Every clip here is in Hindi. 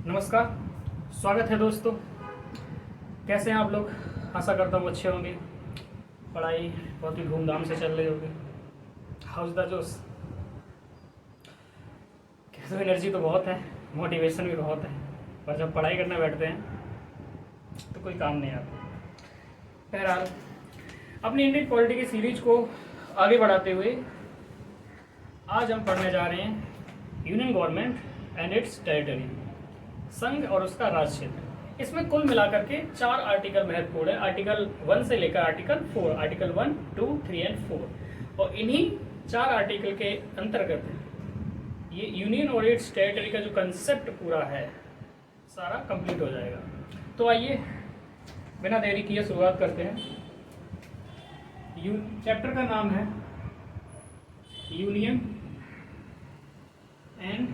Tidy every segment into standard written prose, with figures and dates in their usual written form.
नमस्कार, स्वागत है दोस्तों। कैसे हैं आप लोग? आशा करता हूँ अच्छे होंगे। पढ़ाई बहुत ही धूमधाम से चल रही होगी। हाउस द जोश। कैसे एनर्जी तो बहुत है, मोटिवेशन भी बहुत है, पर जब पढ़ाई करने बैठते हैं तो कोई काम नहीं आता। बहरहाल, अपनी इंडियन पॉलिटी की सीरीज को आगे बढ़ाते हुए आज हम पढ़ने जा रहे हैं union government and it's territory, संघ और उसका राज क्षेत्र। इसमें कुल मिलाकर के 4 आर्टिकल महत्वपूर्ण है, आर्टिकल 1 से लेकर आर्टिकल 4, आर्टिकल 1, 2, 3 एंड 4। और इन्हीं 4 आर्टिकल के अंतर्गत ये यूनियन और इट्स टेरिटरी का जो कंसेप्ट पूरा है सारा कंप्लीट हो जाएगा। तो आइए बिना देरी किए शुरुआत करते हैं। चैप्टर का नाम है यूनियन एंड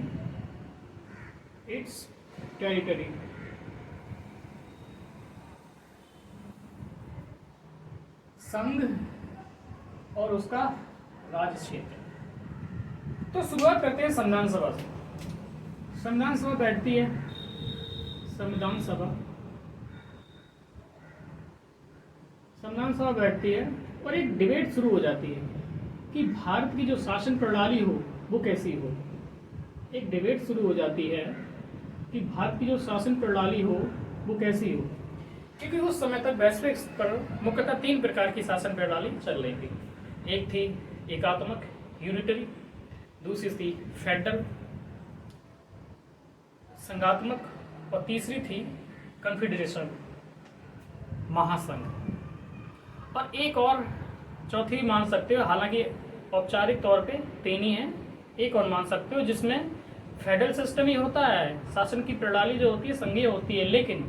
इट्स टेरिटरी। संघ और उसका राज क्षेत्र। तो शुरुआत करते हैं संविधान सभा से। संविधान सभा बैठती है, संविधान सभा बैठती है और एक डिबेट शुरू हो जाती है कि भारत की जो शासन प्रणाली हो वो कैसी हो। एक डिबेट शुरू हो जाती है कि भारत की जो शासन प्रणाली हो वो कैसी हो, क्योंकि उस समय तक वैश्विक स्तर पर मुख्यतः 3 प्रकार की शासन प्रणाली चल रही थी। एक थी एकात्मक यूनिटरी, दूसरी थी फेडरल संघात्मक, और तीसरी थी कन्फेडरेशन महासंघ। और एक और चौथी मान सकते हो, हालांकि औपचारिक तौर पे 3 ही है, एक और मान सकते हो जिसमें फेडरल सिस्टम ही होता है। शासन की प्रणाली जो होती है संघीय होती है, लेकिन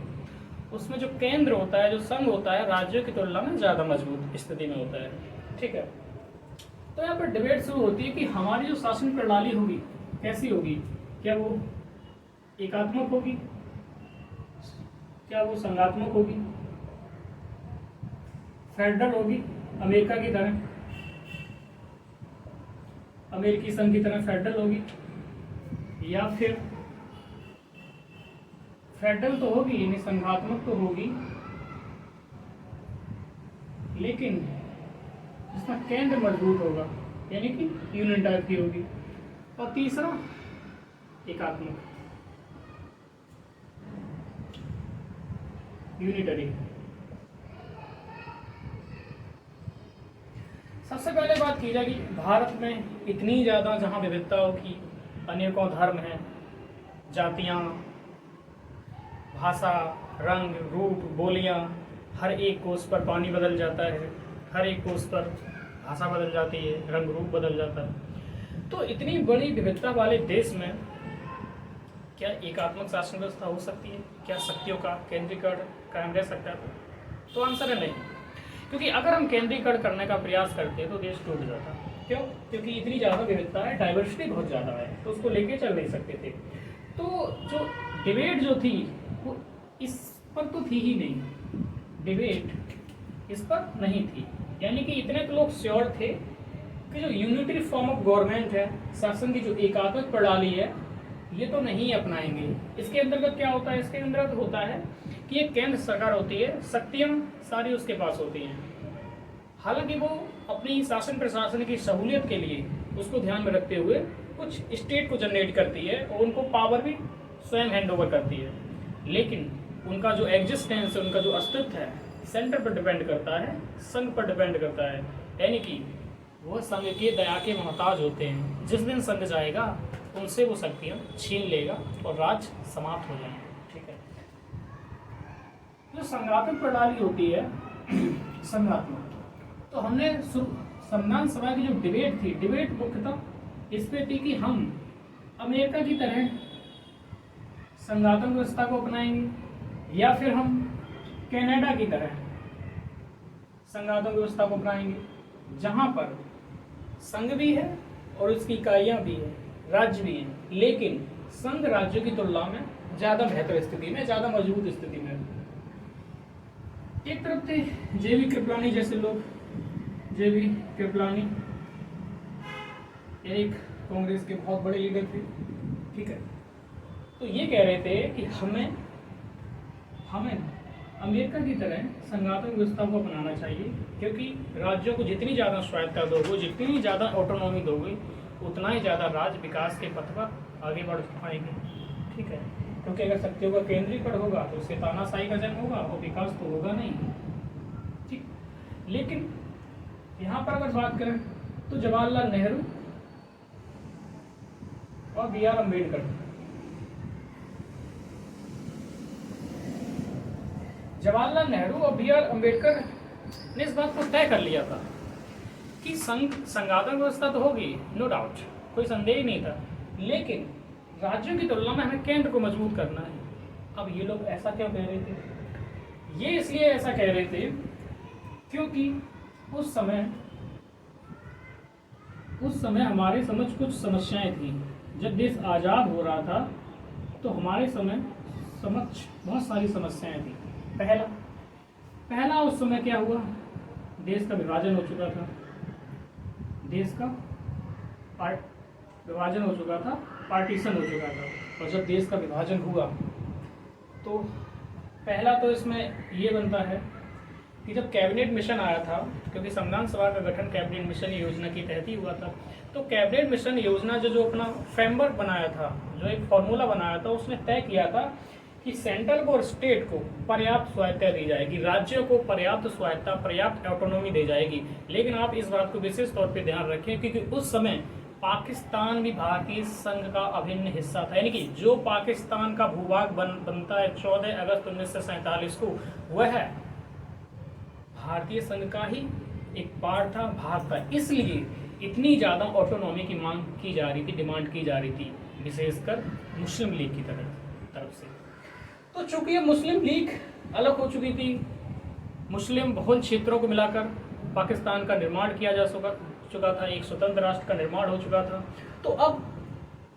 उसमें जो केंद्र होता है, जो संघ होता है, राज्यों की तुलना में ज़्यादा मजबूत स्थिति में होता है। ठीक है, तो यहाँ पर डिबेट शुरू होती है कि हमारी जो शासन प्रणाली होगी कैसी होगी। क्या वो एकात्मक होगी, क्या वो संघात्मक होगी, फेडरल होगी अमेरिका की तरह, अमेरिकी संघ की तरह फेडरल होगी, या फिर फेडरल तो होगी यानी संघात्मक तो होगी, लेकिन जिसका केंद्र मजबूत होगा यानी कि यूनियन टाइप की होगी, और तीसरा एकात्मक यूनिटरी। सबसे पहले बात की जाएगी भारत में इतनी ज़्यादा जहाँ विविधताओं की अनेकों धर्म हैं, जातियाँ, भाषा, रंग, रूप, बोलियाँ, हर एक कोस पर पानी बदल जाता है, हर एक कोस पर भाषा बदल जाती है, रंग रूप बदल जाता है। तो इतनी बड़ी विविधता वाले देश में क्या एकात्मक शासन व्यवस्था हो सकती है? क्या शक्तियों का केंद्रीकरण कायम रह सकता है? तो आंसर है नहीं, क्योंकि अगर हम केंद्रीकरण करने का प्रयास करते तो देश टूट जाता। क्यों? क्योंकि इतनी ज़्यादा विविधता है, डाइवर्सिटी बहुत ज़्यादा है, तो उसको लेके चल नहीं सकते थे। तो जो डिबेट जो थी वो इस पर तो थी ही नहीं, डिबेट इस पर नहीं थी। यानी कि इतने तो लोग श्योर थे कि जो यूनिटरी फॉर्म ऑफ गवर्नमेंट है, शासन की जो एकात्मक प्रणाली है, ये तो नहीं अपनाएंगे। इसके अंतर्गत क्या होता है? इसके अंतर्गत होता है कि एक केंद्र सरकार होती है, शक्तियाँ सारी उसके पास होती हैं। हालांकि वो अपनी शासन प्रशासन की सहूलियत के लिए उसको ध्यान में रखते हुए कुछ स्टेट को जनरेट करती है और उनको पावर भी स्वयं हैंड ओवर करती है, लेकिन उनका जो एग्जिस्टेंस है, उनका जो अस्तित्व है, सेंटर पर डिपेंड करता है, संघ पर डिपेंड करता है। यानी कि वह संघ के दया के मोहताज होते हैं। जिस दिन संघ जाएगा उनसे वो शक्तियाँ छीन लेगा और राज समाप्त हो जाएंगे। ठीक है, जो संघात्मक प्रणाली होती है संघात्मक, तो हमने संविधान सभा की जो डिबेट थी, डिबेट मुख्यतः इस पे थी कि हम अमेरिका की तरह संघात्मक व्यवस्था को अपनाएंगे या फिर हम कनाडा की तरह संघात्मक व्यवस्था को अपनाएंगे, जहां पर संघ भी है और उसकी इकाइयां भी है, राज्य भी हैं, लेकिन संघ राज्यों की तुलना में ज़्यादा बेहतर स्थिति में, ज़्यादा मजबूत स्थिति में। एक तरफ थे जेबी कृपलानी जैसे लोग, जेबी कृपलानी एक कांग्रेस के बहुत बड़े लीडर थे। ठीक है, तो ये कह रहे थे कि हमें अमेरिका की तरह संघात्मक व्यवस्था को अपनाना चाहिए, क्योंकि राज्यों को जितनी ज़्यादा स्वायत्तता दोगे, जितनी ज़्यादा ऑटोनॉमी दोगे, उतना ही ज़्यादा राज्य विकास के पथ पर आगे बढ़ पाएंगे। ठीक है, क्योंकि अगर शक्तियों का केंद्रीकरण होगा तो उससे तानाशाही का जन्म होगा और विकास तो होगा नहीं। ठीक, लेकिन यहाँ पर अगर बात करें तो जवाहरलाल नेहरू और B.R. अम्बेडकर, जवाहरलाल नेहरू और B.R. अम्बेडकर ने इस बात को तय कर लिया था कि संघात्मक व्यवस्था तो होगी, नो डाउट, कोई संदेह ही नहीं था, लेकिन राज्यों की तुलना में हमें केंद्र को मजबूत करना है। अब ये लोग ऐसा क्यों कह रहे थे? ये इसलिए ऐसा कह रहे थे क्योंकि उस समय हमारे समझ कुछ समस्याएं थी। जब देश आज़ाद हो रहा था तो हमारे समक्ष बहुत सारी समस्याएं थी। पहला उस समय क्या हुआ, देश का विभाजन हो चुका था, विभाजन हो चुका था, पार्टीशन हो चुका था। और जब देश का विभाजन हुआ तो पहला तो इसमें ये बनता है कि जब कैबिनेट मिशन आया था, क्योंकि संविधान सभा का गठन कैबिनेट मिशन योजना के तहत ही हुआ था, तो कैबिनेट मिशन योजना जो अपना फ्रेमवर्क बनाया था, जो एक फॉर्मूला बनाया था, उसने तय किया था कि सेंट्रल को और स्टेट को पर्याप्त स्वायत्तता दी जाएगी, राज्यों को पर्याप्त स्वायत्तता, पर्याप्त ऑटोनॉमी दी जाएगी। लेकिन आप इस बात को विशेष तौर पे ध्यान रखें क्योंकि उस समय पाकिस्तान भी भारतीय संघ का अभिन्न हिस्सा था, यानी कि जो पाकिस्तान का भूभाग बनता है 14 अगस्त 1947 को, वह भारतीय संघ का ही एक पार्ट था, भाग था। इसलिए इतनी ज़्यादा ऑटोनॉमी की मांग की जा रही थी, डिमांड की जा रही थी, विशेषकर मुस्लिम लीग की तरफ से। तो चूंकि ये मुस्लिम लीग अलग हो चुकी थी, मुस्लिम बहुल क्षेत्रों को मिलाकर पाकिस्तान का निर्माण किया जा चुका था, एक स्वतंत्र राष्ट्र का निर्माण हो चुका था, तो अब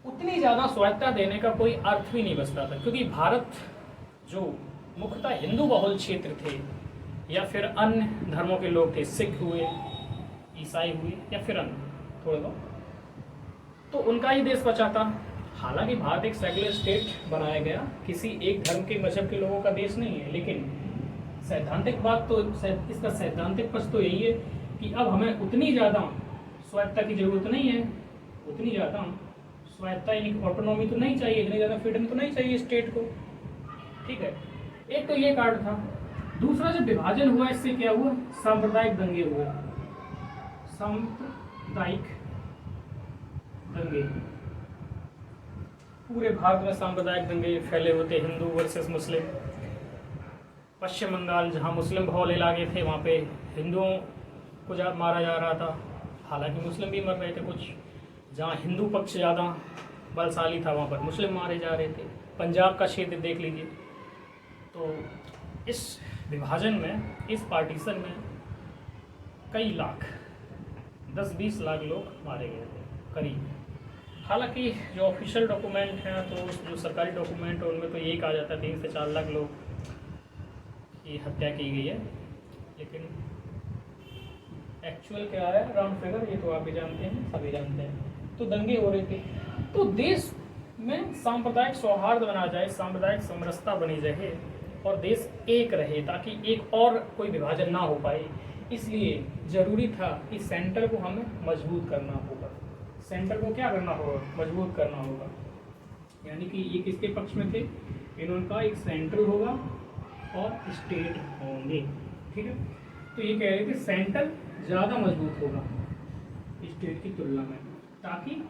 उतनी ज़्यादा स्वायत्तता देने का कोई अर्थ भी नहीं बचता था, क्योंकि भारत जो मुख्यतः हिंदू बहुल क्षेत्र थे या फिर अन्य धर्मों के लोग थे, सिख हुए, ईसाई हुए या फिर अन्य थोड़े बहुत, तो उनका ही देश बचा था। हालांकि भारत एक सेक्युलर स्टेट बनाया गया, किसी एक धर्म के मजहब के लोगों का देश नहीं है, लेकिन सैद्धांतिक बात तो इसका सैद्धांतिक पक्ष तो यही है कि अब हमें उतनी ज़्यादा स्वायत्तता की जरूरत नहीं है, उतनी ज़्यादा स्वायत्तता यानी ऑटोनॉमी तो नहीं चाहिए, इतनी ज़्यादा फ्रीडम तो नहीं चाहिए स्टेट को। ठीक है, एक तो ये कार्ड था। दूसरा, जब विभाजन हुआ इससे क्या हुआ, सांप्रदायिक दंगे हुए, सांप्रदायिक दंगे, पूरे भारत में सांप्रदायिक दंगे फैले होते, हिंदू वर्सेस मुस्लिम। पश्चिम बंगाल जहाँ मुस्लिम बहुल इलाके थे वहाँ पे हिंदुओं को मारा जा रहा था, हालांकि मुस्लिम भी मर रहे थे कुछ। जहाँ हिंदू पक्ष ज़्यादा बलशाली था वहाँ पर मुस्लिम मारे जा रहे थे। पंजाब का क्षेत्र देख लीजिए। तो इस विभाजन में, इस पार्टीशन में कई लाख, 10-20 लाख लोग मारे गए थे करीब। हालांकि जो ऑफिशियल डॉक्यूमेंट हैं, तो जो सरकारी डॉक्यूमेंट है उनमें तो यही कहा जाता है 3 से 4 लाख लोग की हत्या की गई है, लेकिन एक्चुअल क्या है राउंड फिगर ये तो आप भी जानते हैं, सभी जानते हैं। तो दंगे हो रहे थे, तो देश में सांप्रदायिक सौहार्द बना जाए, सांप्रदायिक समरसता बनी रहे और देश एक रहे, ताकि एक और कोई विभाजन ना हो पाए। इसलिए ज़रूरी था कि सेंटर को हमें मजबूत करना होगा। सेंटर को क्या करना होगा, मजबूत करना होगा। यानी कि ये किसके पक्ष में थे, इनका एक सेंट्रल होगा और स्टेट होंगे। ठीक है, तो ये कह रहे थे सेंट्रल ज़्यादा मजबूत होगा स्टेट की तुलना में, ताकि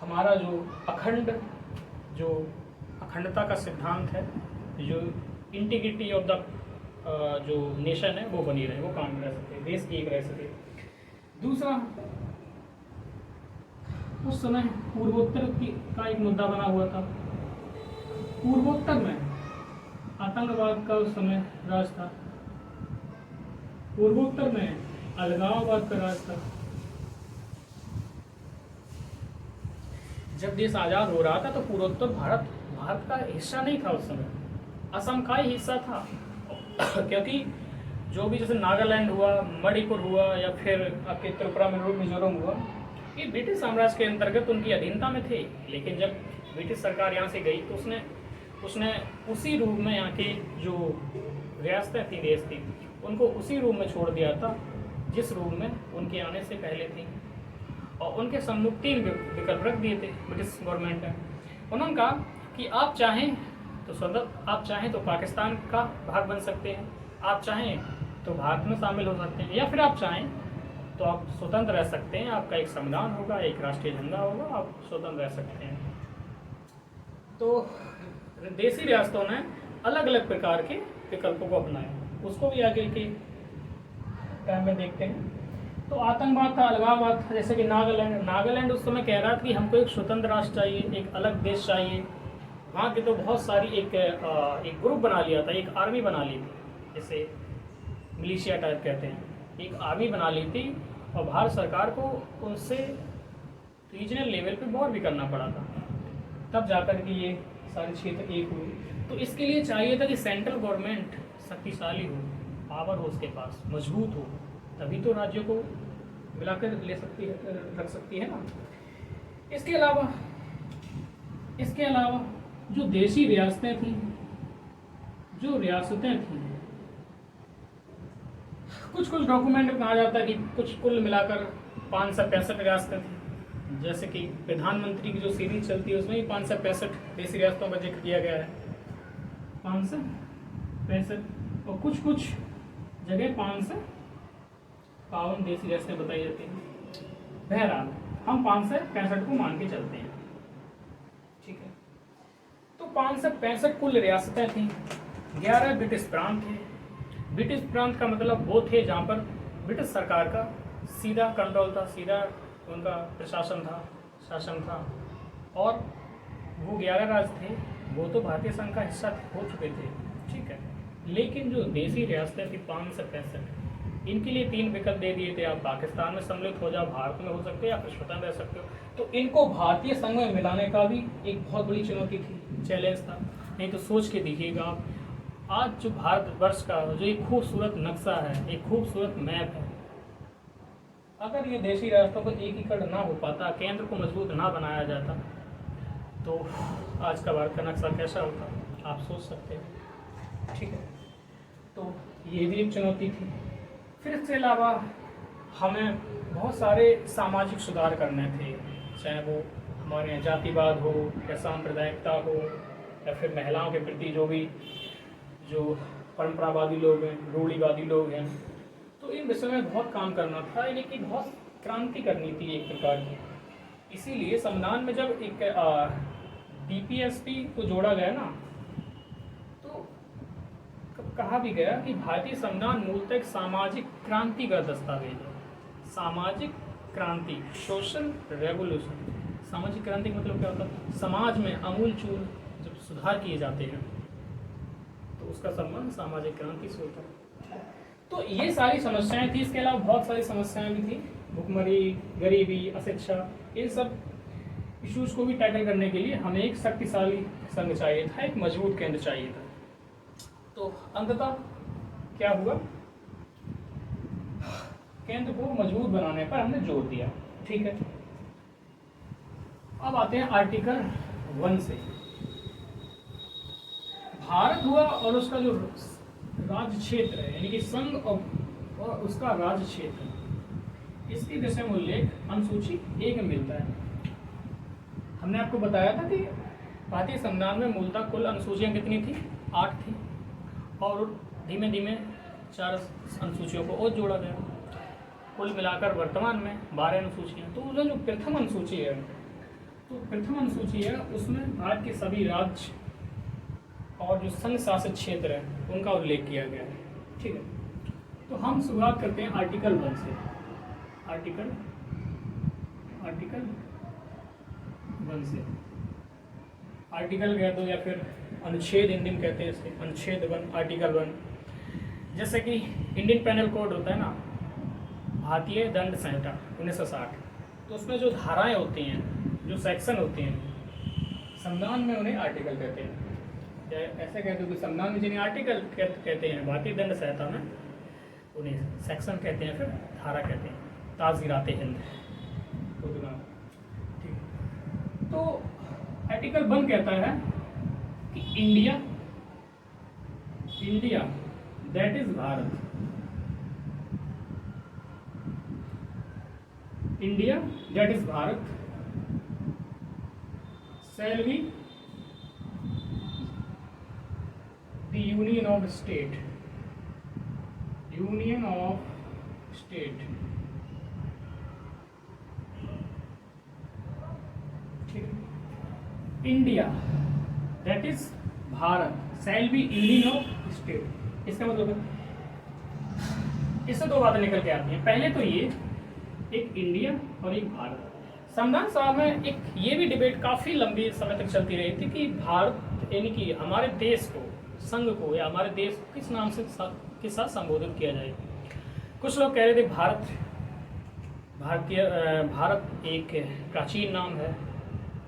हमारा जो अखंडता का सिद्धांत है, जो इंटीग्रिटी ऑफ द जो नेशन है वो बनी रहे, वो कायम रह सके, देश एक रह सके। दूसरा, उस समय पूर्वोत्तर का एक मुद्दा बना हुआ था। पूर्वोत्तर में आतंकवाद का उस समय राज था, पूर्वोत्तर में अलगाववाद का राज था। जब देश आज़ाद हो रहा था तो पूर्वोत्तर भारत का हिस्सा नहीं था, उस समय असम का ही हिस्सा था। क्योंकि जो भी जैसे नागालैंड हुआ, मणिपुर हुआ या फिर आपके त्रिपुरा, मिजोरम हुआ, ये ब्रिटिश साम्राज्य के अंतर्गत उनकी अधीनता में थे। लेकिन जब ब्रिटिश सरकार यहाँ से गई तो उसने उसने उसी रूप में यहाँ के जो रियासतें थी, देश थी, उनको उसी रूप में छोड़ दिया था जिस रूप में उनके आने से पहले थी। और उनके सम्मुख 3 विकल्प रख दिए थे ब्रिटिश गवर्नमेंट ने। उन्होंने कहा कि आप चाहें तो पाकिस्तान का भाग बन सकते हैं, आप चाहें तो भारत में शामिल हो सकते हैं, या फिर आप चाहें तो आप स्वतंत्र रह सकते हैं। आपका एक संविधान होगा, एक राष्ट्रीय झंडा होगा, आप स्वतंत्र रह सकते हैं। तो देसी रियासतों ने अलग अलग प्रकार के विकल्पों को अपनाया, उसको भी आगे के टाइम में देखते हैं। तो आतंकवाद था, अलगाववाद था, जैसे कि नागालैंड उस समय कह रहा था कि हमको एक स्वतंत्र राष्ट्र चाहिए, एक अलग देश चाहिए। वहाँ के तो बहुत सारी एक ग्रुप बना लिया था, एक आर्मी बना ली थी, जैसे मिलिशिया टाइप कहते हैं, एक आर्मी बना ली थी। और भारत सरकार को उनसे रीजनल लेवल पे वॉर भी करना पड़ा था, तब जाकर के ये सारे क्षेत्र एक हुए। तो इसके लिए चाहिए था कि सेंट्रल गवर्नमेंट शक्तिशाली हो, पावर हो उसके पास, मजबूत हो, तभी तो राज्यों को मिलाकर रख सकती है ना। इसके अलावा जो देशी रियासतें थी, कुछ डॉक्यूमेंट में कहा जाता है कि कुछ कुल मिलाकर 565 रियासतें थी। जैसे कि प्रधानमंत्री की जो सीरीज चलती है उसमें भी 565 देशी रियासतों का जिक्र किया गया है, 565, और कुछ जगह 552 देशी रियासतें बताई जाती हैं। बहरहाल हम 565 को मान के चलते हैं, ठीक है। तो 565 कुल रियासतें थीं, 11 ब्रिटिश प्रांत थे। ब्रिटिश प्रांत का मतलब वो थे जहाँ पर ब्रिटिश सरकार का सीधा कंट्रोल था, सीधा उनका शासन था। और वो 11 राज्य थे, वो तो भारतीय संघ का हिस्सा हो चुके थे, ठीक है। लेकिन जो देशी रियासतें थी 565, इनके लिए 3 विकल्प दे दिए थे, आप पाकिस्तान में सम्मिलित हो जाओ, भारत में हो सकते हो, या फिर स्वतंत्र रह सकते हो। तो इनको भारतीय संघ में मिलाने का भी एक बहुत बड़ी चुनौती थी, चैलेंज था। नहीं तो सोच के देखिएगा आप, आज जो भारतवर्ष का जो एक खूबसूरत नक्शा है, एक खूबसूरत मैप है, अगर ये देशी रियासतों को एकीकरण ना हो पाता, केंद्र को मजबूत ना बनाया जाता, तो आज का भारत का नक्शा कैसा होता आप सोच सकते हैं, ठीक है। तो ये भी एक चुनौती थी। फिर इसके अलावा हमें बहुत सारे सामाजिक सुधार करने थे, चाहे वो हमारे यहाँ जातिवाद हो या सांप्रदायिकता हो, या फिर महिलाओं के प्रति जो परंपरावादी लोग हैं, रूढ़िवादी लोग हैं, तो इन विषय में बहुत काम करना था, यानी कि बहुत क्रांति करनी थी एक प्रकार की। इसीलिए संविधान में जब एक DPSP को जोड़ा गया ना, तो कहा भी गया कि भारतीय संविधान मूलतः एक सामाजिक क्रांति का दस्तावेज है। सामाजिक क्रांति, सोशल रेवोल्यूशन। सामाजिक क्रांति मतलब क्या होता है? समाज में आमूलचूल जब सुधार किए जाते हैं तो उसका संबंध सामाजिक क्रांति से होता है। तो ये सारी समस्याएं थी, इसके अलावा बहुत सारी समस्याएं भी थी, भुखमरी, गरीबी, अशिक्षा, इन सब इश्यूज को भी टैकल करने के लिए हमें एक शक्तिशाली संघ चाहिए था, एक मजबूत केंद्र चाहिए था। तो अंततः क्या हुआ, केंद्र को मजबूत बनाने पर हमने जोर दिया, ठीक है। अब आते हैं आर्टिकल 1 से। भारत हुआ और उसका जो राज्य क्षेत्र है, यानी कि संघ और उसका राज्य क्षेत्र, इसके विषय में उल्लेख अनुसूची 1 में मिलता है। हमने आपको बताया था कि भारतीय संविधान में मूलतः कुल अनुसूचियाँ कितनी थी? 8 थी, और धीमे धीमे 4 अनुसूचियों को और जोड़ा गया। कुल मिलाकर वर्तमान में 12 अनुसूचियाँ। तो जो प्रथम अनुसूची है, उसमें भारत के सभी राज्य और जो संघ शासित क्षेत्र है उनका उल्लेख किया गया है, ठीक है। तो हम शुरुआत करते हैं आर्टिकल 1 से। आर्टिकल 1 से आर्टिकल कह दो या फिर अनुच्छेद हिंदी में कहते हैं इसे, अनुच्छेद 1, आर्टिकल 1। जैसे कि इंडियन पेनल कोड होता है ना, भारतीय दंड संहिता 1960, तो उसमें जो धाराएं होती हैं, जो सेक्शन होते हैं, संविधान में उन्हें आर्टिकल कहते हैं। ऐसे कहते हो कि संविधान में जिन्हें आर्टिकल कहते हैं, भारतीय दंड संहिता में उन्हें सेक्शन कहते हैं, फिर धारा कहते हैं। ताज़ीरात हिंद, ठीक। तो आर्टिकल 1 कहता है कि India that is Bharat, India that is Bharat shall be the union of state, India that is Bharat shall be union of state. इसका मतलब है, इससे दो बातें निकल के आती हैं। पहले तो ये एक इंडिया और एक भारत। संविधान सभा में एक ये भी डिबेट काफी लंबी समय तक चलती रही थी कि भारत यानी कि हमारे देश को, संघ को या हमारे देश को किस नाम से के साथ संबोधित किया जाए। कुछ लोग कह रहे थे भारत एक प्राचीन नाम है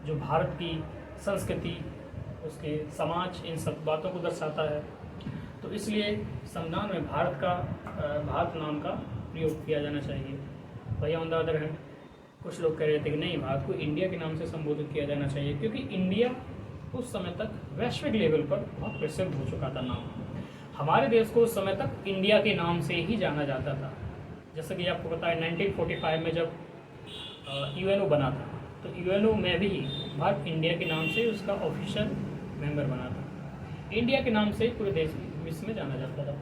जो भारत की संस्कृति, उसके समाज, इन सब बातों को दर्शाता है, तो इसलिए संविधान में भारत नाम का प्रयोग किया जाना चाहिए। वही ऑन द अदर हैंड कुछ लोग कह रहे थे कि नहीं, भारत को इंडिया के नाम से संबोधित किया जाना चाहिए, क्योंकि इंडिया उस समय तक वैश्विक लेवल पर बहुत प्रसिद्ध हो चुका था नाम। हमारे देश को उस समय तक इंडिया के नाम से ही जाना जाता था। जैसे कि आपको पता है 1945 में जब यूएनओ बना था, तो यूएनओ में भी भारत इंडिया के नाम से उसका ऑफिशियल मेंबर बना था। इंडिया के नाम से पूरे देश विश्व में जाना जाता था।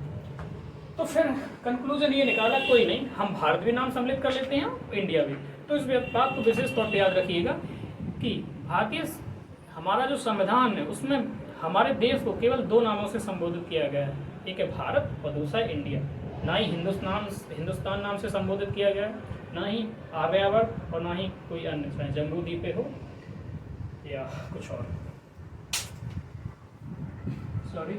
तो फिर कंक्लूजन ये निकाला, कोई नहीं, हम भारत भी नाम सम्मिलित कर लेते हैं, इंडिया भी। तो इस बात को विशेष तौर पर याद रखिएगा कि हमारा जो संविधान है उसमें हमारे देश को केवल दो नामों से संबोधित किया गया है, एक है भारत और दूसरा है इंडिया। ना ही हिंदुस्तान नाम से संबोधित किया गया है, ना ही आर्यावर्त और ना ही कोई अन्य, चाहे जम्बू द्वीप हो या कुछ और। सॉरी।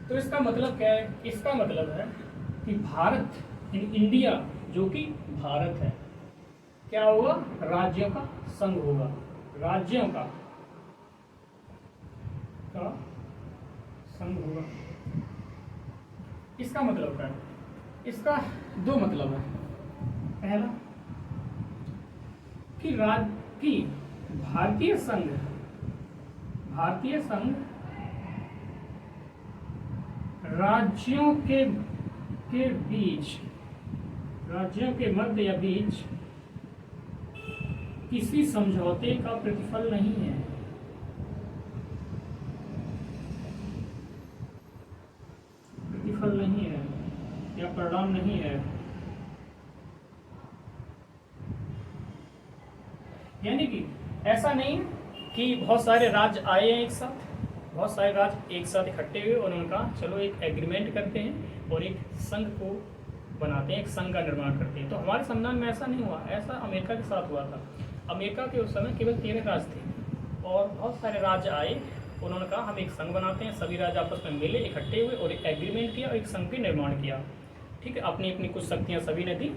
तो इसका मतलब क्या है? इसका मतलब है कि भारत, इंडिया जो कि भारत है, क्या होगा? राज्यों का संघ होगा, राज्यों का संघ होगा। इसका मतलब क्या है? इसका दो मतलब है। पहला कि भारतीय संघ राज्यों के बीच, राज्यों के मध्य या बीच किसी समझौते का प्रतिफल नहीं है। प्रतिफल नहीं है या परिणाम नहीं है। यानी कि ऐसा नहीं कि बहुत सारे राज्य आए हैं एक साथ, बहुत सारे राज्य एक साथ इकट्ठे हुए और उनका चलो एक एग्रीमेंट करते हैं और एक संघ को बनाते हैं, एक संघ का निर्माण करते हैं। तो हमारे संविधान में ऐसा नहीं हुआ। ऐसा अमेरिका के साथ हुआ था। अमेरिका के उस समय केवल 13 राज्य थे और बहुत सारे राज्य आए, उन्होंने कहा हम एक संघ बनाते हैं। सभी राज्य आपस में मिले, इकट्ठे हुए और एक एग्रीमेंट किया और एक संघ का निर्माण किया। ठीक है, अपनी अपनी कुछ शक्तियाँ सभी ने दी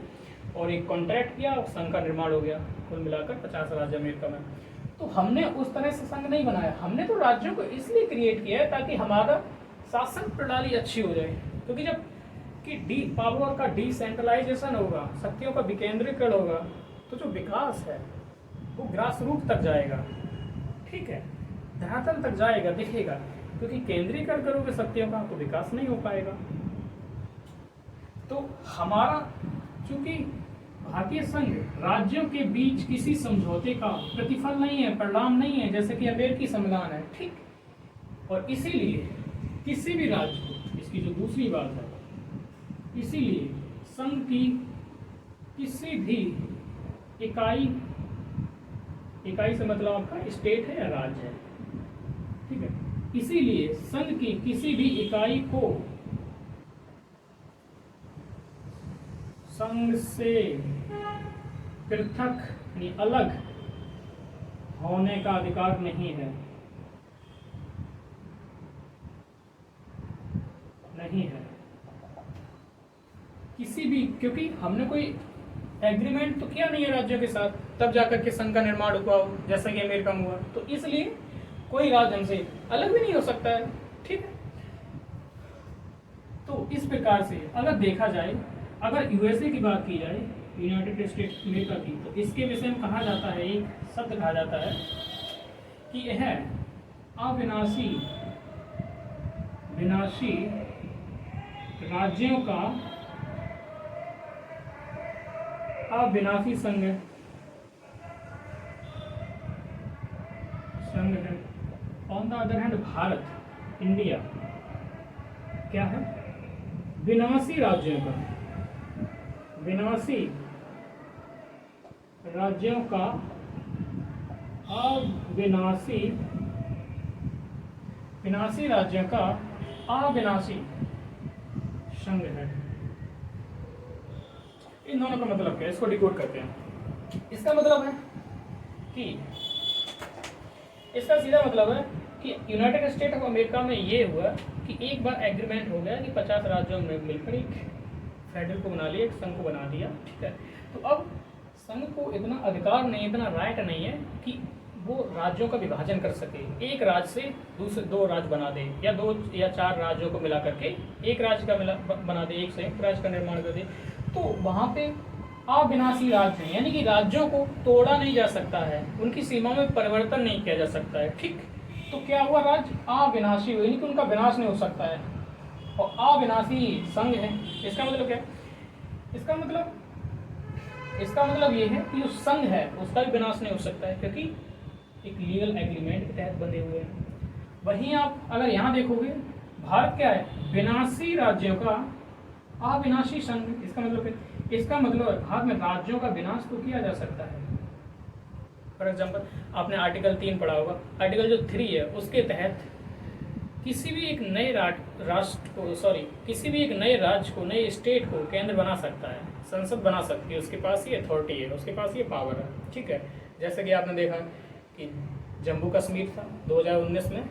और एक कॉन्ट्रैक्ट किया और संघ का निर्माण हो गया। कुल मिलाकर 50 राज्य अमेरिका में। तो हमने उस तरह से संघ नहीं बनाया, हमने तो राज्यों को इसलिए क्रिएट किया है ताकि हमारा शासन प्रणाली अच्छी हो जाए। क्योंकि जब कि पावर का डिसेंट्रलाइजेशन होगा, शक्तियों का विकेंद्रीकरण होगा, तो जो विकास है वो ग्रास रूट तक जाएगा। ठीक है, धरातल तक जाएगा, दिखेगा। क्योंकि केंद्रीकरण करोगे शक्तियों का तो विकास नहीं हो पाएगा। तो हमारा चूंकि भारतीय संघ राज्यों के बीच किसी समझौते का प्रतिफल नहीं है, परिणाम नहीं है, जैसे कि अमेरिकी संविधान है। ठीक, और इसीलिए किसी भी राज्य को, इसकी जो दूसरी बात है, इसीलिए संघ की किसी भी इकाई से मतलब आपका स्टेट है या राज्य है। ठीक है, इसीलिए संघ की किसी भी इकाई को संघ से पृथक यानी अलग होने का अधिकार नहीं है, नहीं है किसी भी। क्योंकि हमने कोई एग्रीमेंट तो किया नहीं है राज्यों के साथ, तब जाकर के संघ का निर्माण हुआ हो, जैसा कि अमेरिका में हुआ। तो इसलिए कोई राज्य हमसे अलग भी नहीं हो सकता है। ठीक है, तो इस प्रकार से अगर देखा जाए, अगर यूएसए की बात की जाए, यूनाइटेड स्टेट्स अमेरिका की, तो इसके विषय में कहा जाता है, एक शब्द कहा जाता है कि यह अविनाशी विनाशी राज्यों का अविनाशी संघ है। On the other hand Bharat India क्या है? विनाशी राज्यों का, विनाशी राज्यों का अविनाशी विनाशी राज्यों का अविनाशी संघ है। इन दोनों का मतलब क्या है, इसको डिकोड करते हैं। इसका मतलब है कि इसका सीधा मतलब है कि यूनाइटेड स्टेट ऑफ अमेरिका में ये हुआ कि एक बार एग्रीमेंट हो गया कि 50 राज्यों में मिलकर एक फेडरल को बना लिया, एक संघ को बना दिया, ठीक है। तो अब संघ को इतना अधिकार नहीं, इतना राइट नहीं है कि वो राज्यों का विभाजन कर सके, एक राज्य से दूसरे 2 राज्य बना दे, या 2 या 4 राज्यों को मिला करके एक राज्य का बना दे, एक संयुक्त राज्य का निर्माण कर दे। तो वहाँ पे अविनाशी राज्य है, यानी कि राज्यों को तोड़ा नहीं जा सकता है, उनकी सीमा में परिवर्तन नहीं किया जा सकता है, ठीक। तो क्या हुआ, राज्य अविनाशी हुए, यानी कि उनका विनाश नहीं हो सकता है, और अविनाशी संघ है। इसका मतलब क्या है? इसका मतलब ये है कि जो संघ है उसका भी विनाश नहीं हो सकता है, क्योंकि एक लीगल एग्रीमेंट के तहत बंधे हुए हैं। वहीं आप अगर यहाँ देखोगे, भारत क्या है? विनाशी राज्यों का अविनाशी संघ। इसका मतलब है भारत में राज्यों का विनाश तो किया जा सकता है। फॉर एग्जाम्पल, आपने आर्टिकल 3 पढ़ा होगा, आर्टिकल जो 3 है उसके तहत किसी भी एक नए किसी भी एक नए राज्य को, नए स्टेट को केंद्र बना सकता है, संसद बना सकती है, उसके पास ये अथॉरिटी है, उसके पास ये पावर है, ठीक है। जैसे कि आपने देखा कि जम्मू कश्मीर था 2019 में,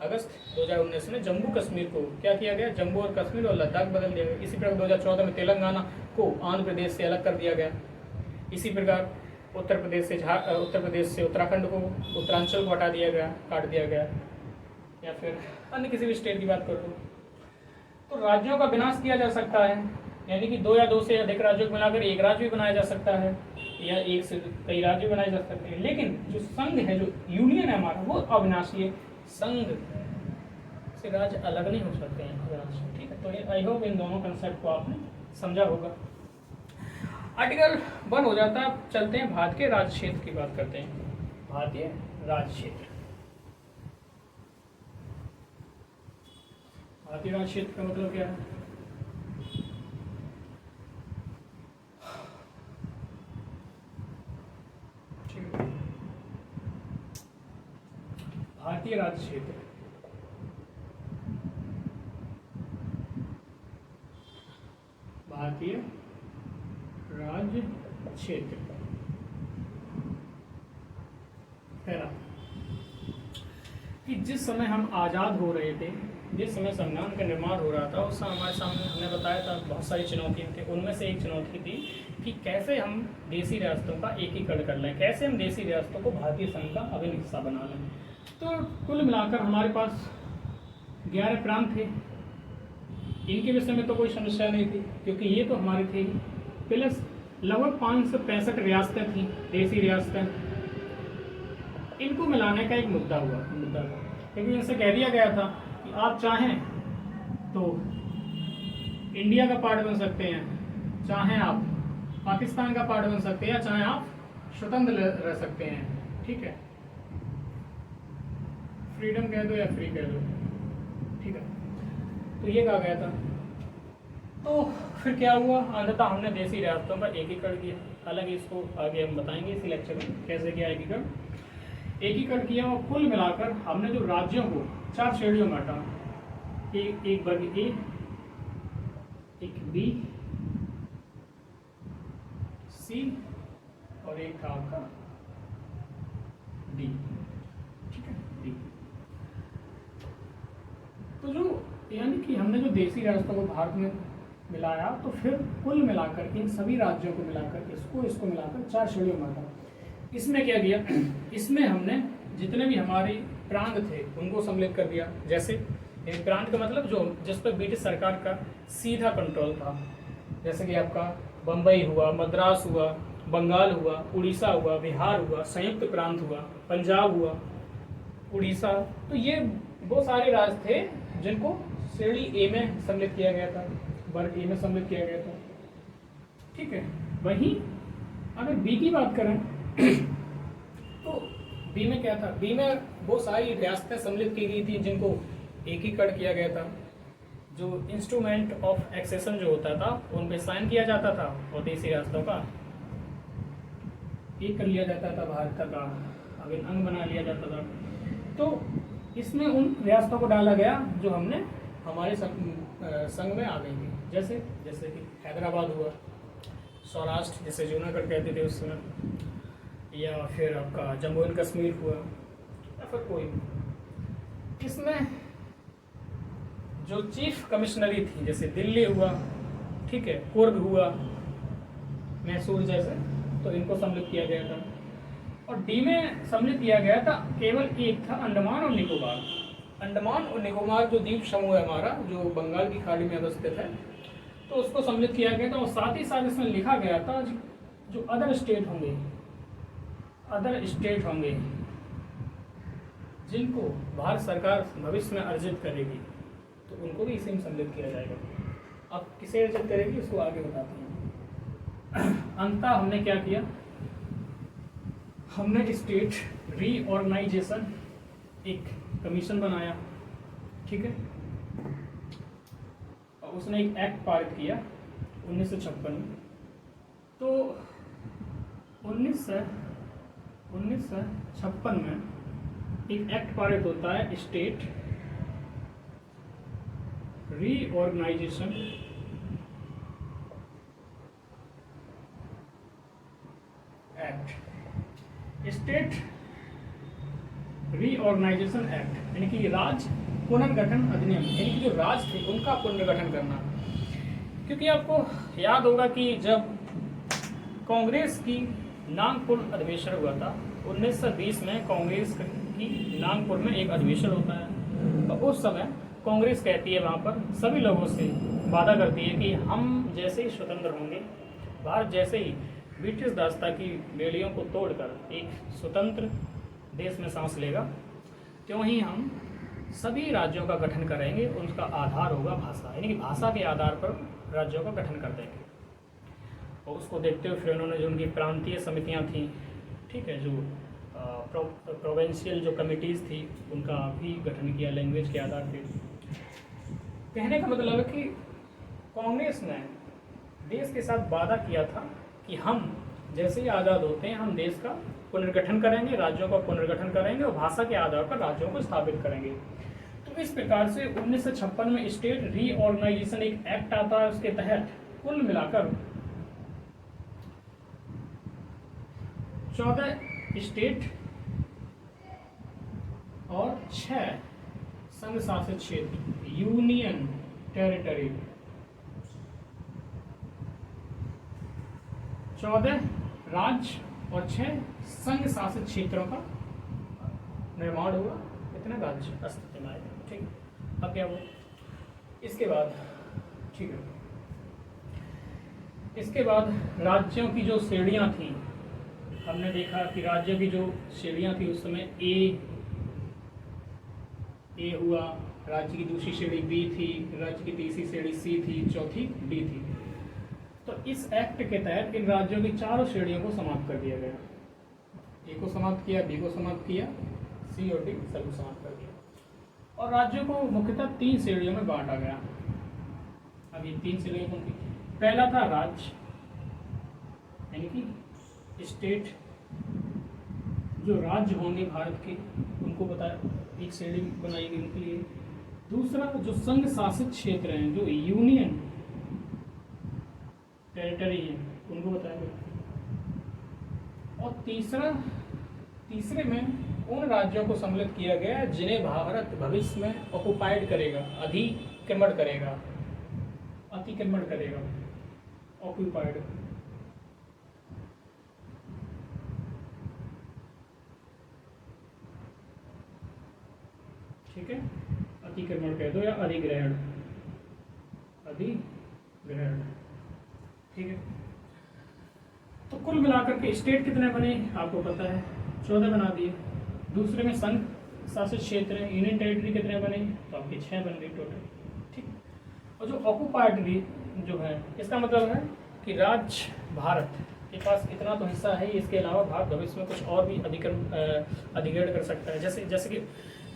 अगस्त 2019 में जम्मू कश्मीर को क्या किया गया? जम्मू और कश्मीर और लद्दाख बदल दिया गया। इसी प्रकार 2014 में तेलंगाना को आंध्र प्रदेश से अलग कर दिया गया। इसी प्रकार उत्तर प्रदेश से उत्तराखंड को, उत्तरांचल को हटा दिया गया, काट दिया गया। या फिर अन्य किसी भी स्टेट की बात कर लो, तो राज्यों का विनाश किया जा सकता है, यानी कि 2 या 2 से अधिक राज्यों को मिलाकर एक राज्य भी बनाया जा सकता है, या एक से कई राज्य बनाए जा सकते हैं। लेकिन जो संघ है, जो यूनियन है हमारा, वो अविनाशी है। संघ से राज्य अलग नहीं हो सकते हैं, ठीक है। तो आई होप इन दोनों कंसेप्ट को आपने समझा होगा। आर्टिकल 1 हो जाता है। चलते हैं भारतीय राज्य क्षेत्र की बात करते हैं। भारतीय राज्य क्षेत्र, भारतीय राज्य क्षेत्र का मतलब क्या है? भारतीय राज्य क्षेत्र भारतीय राज्य क्षेत्र पहला, कि जिस समय हम आज़ाद हो रहे थे, जिस समय संविधान का निर्माण हो रहा था, उस समय हमारे सामने हमने बताया था बहुत सारी चुनौतियाँ थी। उनमें से एक चुनौती थी कि कैसे हम देसी रियासतों का एकीकरण कर लें, कैसे हम देसी रियासतों को भारतीय संघ का अभिन्न हिस्सा बना लें। तो कुल मिलाकर हमारे पास 11 प्रांत थे। इनके विषय में तो कोई समस्या नहीं थी, क्योंकि ये तो हमारे थे ही, प्लस लगभग 565 रियासतें थी, देसी रियासतें। इनको मिलाने का एक मुद्दा था, क्योंकि इनसे कह दिया गया था कि आप चाहें तो इंडिया का पार्ट बन सकते हैं, चाहें आप पाकिस्तान का पार्ट बन सकते हैं, या चाहें आप स्वतंत्र रह सकते हैं, ठीक है। फ्रीडम कह दो या फ्री कह दो, ठीक है। तो ये कहा गया था। तो फिर क्या हुआ? अंततः हमने देसी रियासतों का एकीकरण किया। हालांकि इसको आगे हम बताएंगे इसी लेक्चर में कैसे किया एकीकरण किया। और कुल मिलाकर हमने जो राज्यों को 4 श्रेणियों में बांटा, एक वर्ग ए, एक बी, सी और एक था आपका डी, ठीक है, डी। तो जो यानी कि हमने जो देसी रियासतों को भारत में मिलाया, तो फिर कुल मिलाकर इन सभी राज्यों को मिलाकर इसको मिलाकर 4 श्रेणियों में बांटा। इसमें क्या किया? इसमें हमने जितने भी हमारे प्रांत थे उनको सम्मिलित कर दिया। जैसे प्रांत का मतलब जो जिस पर ब्रिटिश सरकार का सीधा कंट्रोल था, जैसे कि आपका बम्बई हुआ, मद्रास हुआ, बंगाल हुआ, उड़ीसा हुआ, बिहार हुआ, संयुक्त प्रांत हुआ, पंजाब हुआ, उड़ीसा। तो ये वो सारे राज्य थे जिनको श्रेणी ए में सम्मिलित किया गया था, वर्ग ए में सम्मिलित किया गया था। ठीक है, वहीं अगर बी की बात करें तो बी में क्या था, बी में वो सारी रियासतें सम्मिलित की गई थी जिनको एकीकरण किया गया था। जो इंस्ट्रूमेंट ऑफ एक्सेशन जो होता था उन पे साइन किया जाता था और देशी रियासतों का एक कर लिया जाता था, भारत का अभिन्न अंग बना लिया जाता था। तो इसमें उन रियासतों को डाला गया जो हमने हमारे संघ में आ गई थी, जैसे जैसे कि हैदराबाद हुआ, सौराष्ट्र जिसे जूनागढ़ कहते थे उस समय, या फिर आपका जम्मू एंड कश्मीर हुआ, या फिर कोई। इसमें जो चीफ कमिश्नरी थी जैसे दिल्ली हुआ, ठीक है, कुर्ग हुआ, मैसूर जैसे, तो इनको सम्मिलित किया गया था। और डी में सम्मिलित किया गया था केवल एक था, अंडमान और निकोबार। अंडमान और निकोबार जो द्वीप समूह है हमारा, जो बंगाल की खाड़ी में अवस्थित है, तो उसको सम्मिलित किया गया था। और साथ ही साथ इसमें लिखा गया था जो अदर स्टेट होंगे जिनको भारत सरकार भविष्य में अर्जित करेगी, तो उनको भी इसी में सम्मिलित किया जाएगा। अब किसे अर्जित करेगी उसको आगे बताते हैं। अंततः हमने क्या किया, हमने स्टेट रीऑर्गेनाइजेशन एक कमीशन बनाया, ठीक है, और उसने एक एक्ट पारित किया 1956 में। तो 1956 में एक एक्ट पारित होता है, state reorganisation act. State reorganisation act यानी कि राज्य पुनर्गठन अधिनियम, यानी कि जो राज्य थे उनका पुनर्गठन करना। क्योंकि आपको याद होगा कि जब कांग्रेस की नागपुर अधिवेशन हुआ था 1920 में, कांग्रेस की नागपुर में एक अधिवेशन होता है, तो उस समय कांग्रेस कहती है वहाँ पर सभी लोगों से वादा करती है कि हम जैसे ही स्वतंत्र होंगे, भारत जैसे ही ब्रिटिश दासता की बेड़ियों को तोड़कर एक स्वतंत्र देश में सांस लेगा, त्यों ही हम सभी राज्यों का गठन करेंगे। उनका आधार होगा भाषा, यानी कि भाषा के आधार पर राज्यों का गठन कर देंगे। और उसको देखते हुए फिर उन्होंने जो उनकी प्रांतीय समितियाँ थीं, ठीक है, जो प्रोविंशियल जो कमिटीज़ थी, उनका भी गठन किया लैंग्वेज के आधार पर। कहने का मतलब है कि कांग्रेस ने देश के साथ वादा किया था कि हम जैसे ही आज़ाद होते हैं हम देश का पुनर्गठन करेंगे, राज्यों का पुनर्गठन करेंगे और भाषा के आधार पर राज्यों को स्थापित करेंगे। तो इस प्रकार से 1956 में स्टेट रीऑर्गेनाइजेशन एक एक्ट आता है, उसके तहत कुल मिलाकर 14 स्टेट और 6 संघ शासित क्षेत्र, यूनियन टेरिटरी, 14 राज्य और 6 संघ शासित क्षेत्रों का निर्माण हुआ। इतने राज्य अस्तित्व में आए, ठीक। अब क्या हुआ इसके बाद, ठीक है, इसके बाद राज्यों की जो श्रेणियां थी, हमने देखा कि राज्यों की जो श्रेणियां थी उस समय ए हुआ, राज्य की दूसरी श्रेणी बी थी, राज्य की तीसरी श्रेणी सी थी, चौथी डी थी। तो इस एक्ट के तहत इन राज्यों की चारों श्रेणियों को समाप्त कर दिया गया। ए को समाप्त किया, बी को समाप्त किया, सी और डी सबको समाप्त कर दिया। और राज्यों को मुख्यतः 3 श्रेणियों में बांटा गया। अब ये 3 श्रेणियों कौन थी? पहला था राज्य, यानी कि स्टेट, जो राज्य होंगे भारत के उनको बताया, एक श्रेणी बनाई गई उनके लिए। दूसरा जो संघ शासित क्षेत्र हैं, जो यूनियन टेरिटरी है, उनको बताया गया। और तीसरे में उन राज्यों को सम्मिलित किया गया जिन्हें भारत भविष्य में ऑक्युपाइड करेगा, अतिक्रमण करेगा, ऑक्युपाइड। ठीक है, अतिक्रमण कह दो या अधिग्रहण, ठीक है। तो कुल मिलाकर के स्टेट कितने बने आपको पता है, 14 बना दिए। दूसरे में संघ शासित क्षेत्र है। यूनियन टेरिटरी कितने बने, तो आपके 6 बन गई टोटल, ठीक। और जो ऑक्युपाइड भी जो है, इसका मतलब है कि राज्य भारत के पास इतना तो हिस्सा है, इसके अलावा भारत भविष्य में कुछ और भी अधिग्रहण कर सकता है। जैसे कि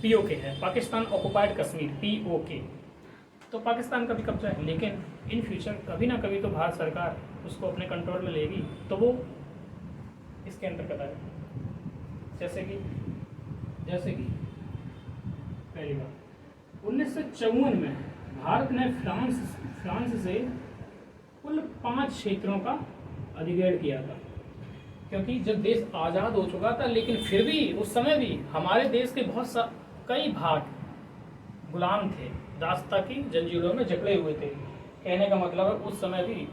POK है, पाकिस्तान ऑक्युपाइड कश्मीर, POK, तो पाकिस्तान का भी कब्जा है, लेकिन इन फ्यूचर कभी ना कभी तो भारत सरकार उसको अपने कंट्रोल में लेगी, तो वो इसके अंतर्गत आएगा। जैसे कि पहली बार 1954 में भारत ने फ्रांस से कुल 5 क्षेत्रों का अधिग्रहण किया था, क्योंकि जब देश आज़ाद हो चुका था, लेकिन फिर भी उस समय भी हमारे देश के कई भाग गुलाम थे, दास्ता की जंजीरों में जकड़े हुए थे। कहने का मतलब है उस समय भी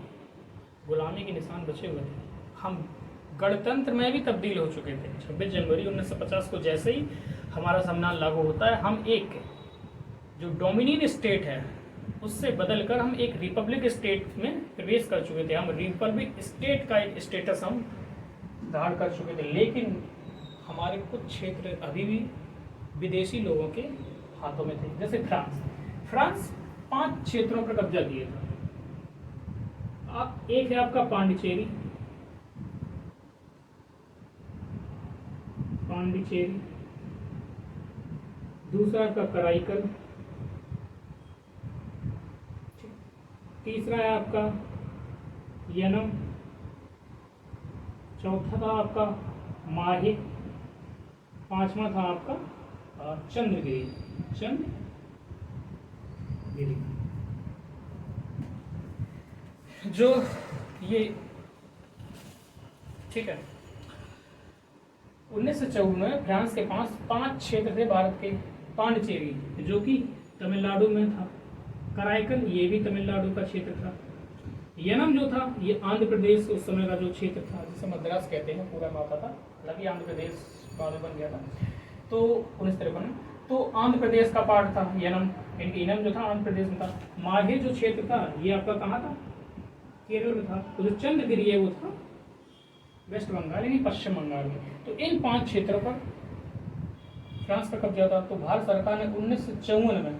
गुलामी के निशान बचे हुए थे। हम गणतंत्र में भी तब्दील हो चुके थे। 26 जनवरी 1950 को जैसे ही हमारा संविधान लागू होता है, हम एक जो डोमिनियन स्टेट है उससे बदलकर हम एक रिपब्लिक स्टेट में प्रवेश कर चुके थे। हम रिपब्लिक स्टेट का एक स्टेटस हम धारण कर चुके थे, लेकिन हमारे कुछ क्षेत्र अभी भी विदेशी लोगों के हाथों में थे। जैसे फ्रांस 5 क्षेत्रों पर कब्जा किए था। एक है आपका पांडिचेरी, दूसरा आपका कराईकल, तीसरा है आपका यनम, चौथा था आपका माहे, 5वां था आपका चंद्रगिरी। जो ये ठीक है, 1954 में फ्रांस के पास 5 क्षेत्र थे भारत के। पांडिचेरी जो कि तमिलनाडु में था, कराईकल ये भी तमिलनाडु का क्षेत्र था, यनम जो था ये आंध्र प्रदेश उस समय का जो क्षेत्र था, जिसे मद्रास कहते हैं, पूरा माता था, हालांकि आंध्र प्रदेश बाद में बन गया था। तो 1953 में तो आंध्र प्रदेश का पार्ट था यनम, इनकी यनम जो था आंध्र प्रदेश में था। माहे जो क्षेत्र था ये आपका कहाँ था, केरल में था। तो जो चंद्रगिरी है वो था वेस्ट बंगाल यानी पश्चिम बंगाल में। तो इन 5 क्षेत्रों पर फ्रांस का कब्जा था। तो भारत सरकार ने 1954 में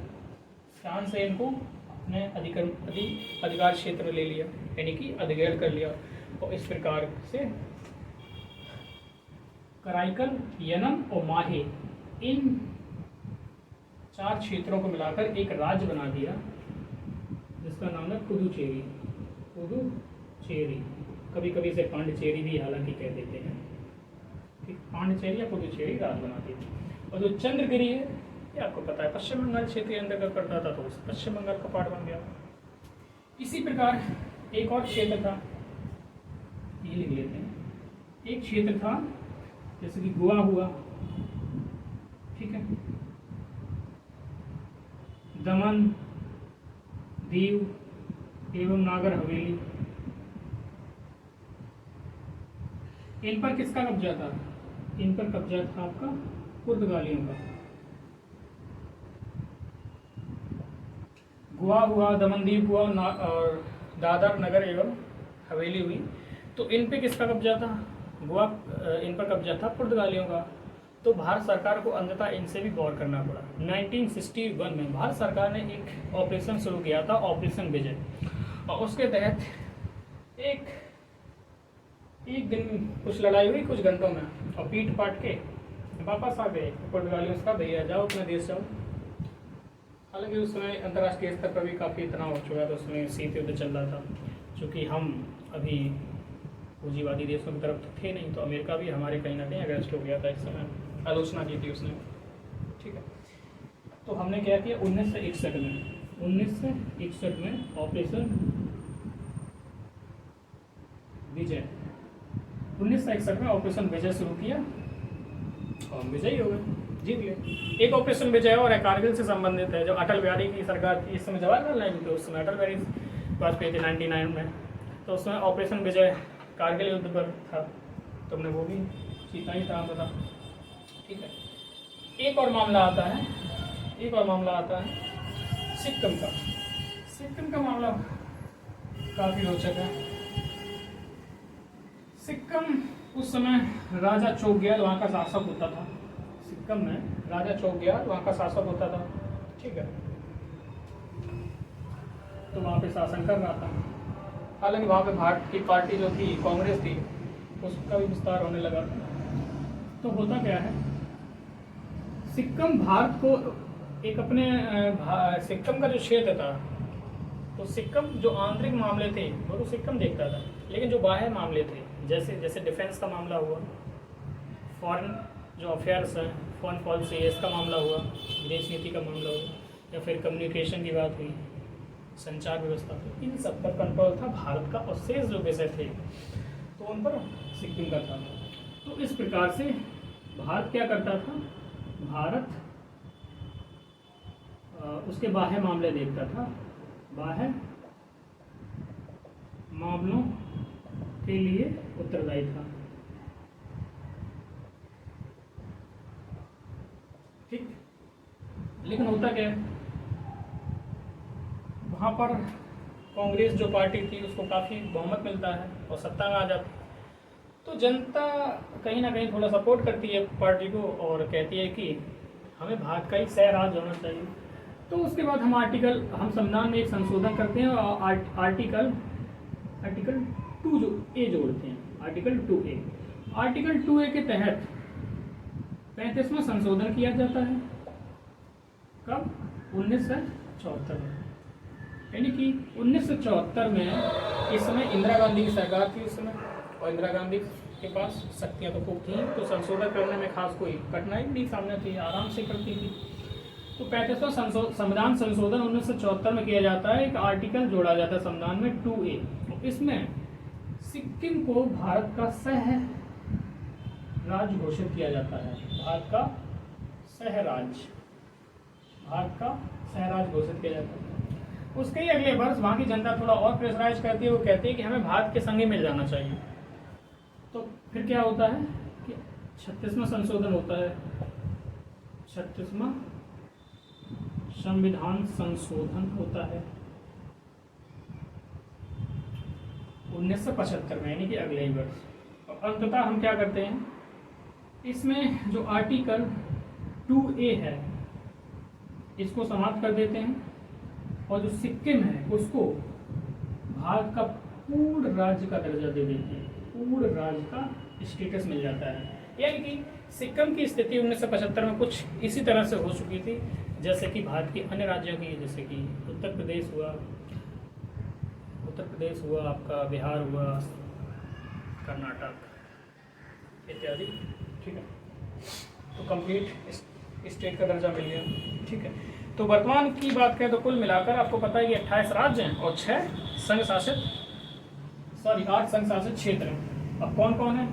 फ्रांस से इनको अपने अधिकार क्षेत्र ले लिया, यानी कि अधिग्रहण कर लिया। और इस प्रकार से कराईकल, यनम और माहे इन 4 क्षेत्रों को मिलाकर एक राज्य बना दिया, जिसका नाम है पुदुचेरी। कभी कभी इसे पांडिचेरी भी हालांकि कह देते हैं, ठीक, पांडिचेरी या पुदुचेरी राज्य बना दी। और जो चंद्रगिरी है ये आपको पता है पश्चिम बंगाल क्षेत्र के अंतर्गत पड़ता था, तो पश्चिम बंगाल का पार्ट बन गया। इसी प्रकार एक और क्षेत्र था, ये लिख लेते हैं। एक क्षेत्र था जैसे कि गोवा हुआ, ठीक है, दमन, दीव एवं नागर हवेली, इन पर किसका कब्जा था? इन पर कब्जा था आपका पुर्तगालियों का। गोवा हुआ, दमनदीव हुआ और दादर नगर एवं हवेली हुई। तो इन पे किसका कब्जा था? गोवा, इन पर कब्जा था पुर्तगालियों का। तो भारत सरकार को अंततः इनसे भी गौर करना पड़ा। 1961 में भारत सरकार ने एक ऑपरेशन शुरू किया था, ऑपरेशन विजय, और उसके तहत एक दिन कुछ लड़ाई हुई कुछ घंटों में, और पीट पाट के वापस आ गए पुर्तगालियों से, भैया जाओ अपने देश जाओ। हालांकि उस समय अंतर्राष्ट्रीय स्तर पर भी काफ़ी तनाव हो चुका था, उसमें शीत युद्ध चल रहा था, चूँकि हम अभी पूंजीवादी देशों की तरफ तो थे नहीं, तो अमेरिका भी हमारे कहीं ना कहीं अगेंस्ट हो गया था इस समय, आलोचना की थी उसने, ठीक है। तो हमने क्या किया 1961 में ऑपरेशन विजय, 1961 में ऑपरेशन विजय शुरू किया और विजयी हो गए, जीत गए। एक ऑपरेशन विजय और है कारगिल से संबंधित है, जो अटल बिहारी की सरकार थी, इस समय जवाहरलाल नेहरू थे, उस समय अटल बिहारी वाजपेयी थे 99 में, तो उसमें ऑपरेशन विजय कारगिल युद्ध पर था, तुमने वो भी सीता ही था बता, ठीक है। एक और मामला आता है सिक्किम का मामला काफ़ी रोचक है। सिक्किम उस समय राजा चोगयाल वहाँ का शासक होता था। सिक्किम में राजा चौकियार वहाँ का शासक होता था, ठीक है। तो वहाँ पे शासन कर रहा था। हालांकि वहाँ पे भारत की पार्टी जो थी कांग्रेस थी, उसका भी विस्तार होने लगा था। तो होता क्या है, सिक्किम भारत को एक अपने सिक्किम का जो क्षेत्र था, तो सिक्किम जो आंतरिक मामले थे वो तो सिक्किम देखता था, लेकिन जो बाह्य मामले थे जैसे जैसे डिफेंस का मामला हुआ, फॉरेन जो अफेयर्स हैं, फॉरेन पॉलिसी इसका मामला हुआ, विदेश नीति का मामला हुआ, या फिर कम्युनिकेशन की बात हुई, संचार व्यवस्था, तो इन सब पर कंट्रोल था भारत का, और शेष जो विषय थे तो उन पर सिक्किम का था। तो इस प्रकार से भारत क्या करता था, भारत उसके बाह्य मामले देखता था, बाह्य मामलों के लिए उत्तरदायी था, ठीक। लेकिन होता क्या है, वहाँ पर कांग्रेस जो पार्टी थी उसको काफ़ी बहुमत मिलता है और सत्ता में आ जाती है, तो जनता कहीं ना कहीं थोड़ा सपोर्ट करती है पार्टी को और कहती है कि हमें भारत का ही सह राज होना चाहिए। तो उसके बाद हम संविधान में एक संशोधन करते हैं और आर्टिकल 2 जो ए जोड़ते हैं, आर्टिकल 2A के तहत 35वां संशोधन किया जाता है। कब? 1974 में, यानी कि 1974 में। इस समय इंदिरा गांधी की सरकार थी उस समय, और इंदिरा गांधी के पास शक्तियाँ तो खूब थी, तो संशोधन करने में खास कोई कठिनाई नहीं सामने थी, आराम से करती थी। तो 35वां संविधान संशोधन 1974 में किया जाता है, एक आर्टिकल जोड़ा जाता है संविधान में 2A। इसमें सिक्किम को भारत का सह राज्य घोषित किया जाता है, भारत का सह राज्य घोषित किया जाता है। उसके ही अगले वर्ष वहाँ की जनता थोड़ा और प्रेशराइज करती है, वो कहती है कि हमें भारत के संग ही मिल जाना चाहिए। तो फिर क्या होता है कि 36वां संशोधन होता है, 36वां संविधान संशोधन होता है 1975 में, यानी कि अगले ही वर्ष। और अंततः हम क्या करते हैं, इसमें जो आर्टिकल 2A है इसको समाप्त कर देते हैं, और जो सिक्किम है उसको भारत का पूर्ण राज्य का दर्जा दे देते हैं, पूर्ण राज्य का स्टेटस मिल जाता है। यानी कि सिक्किम की स्थिति 1975 में कुछ इसी तरह से हो चुकी थी जैसे कि भारत के अन्य राज्यों की, जैसे कि उत्तर प्रदेश हुआ, आपका बिहार हुआ, कर्नाटक इत्यादि, ठीक है। तो कंप्लीट स्टेट का दर्जा मिल गया, ठीक है। तो वर्तमान की बात करें तो कुल मिलाकर आपको पता है कि 28 राज्य हैं और 8 संघ शासित क्षेत्र हैं। अब कौन कौन है?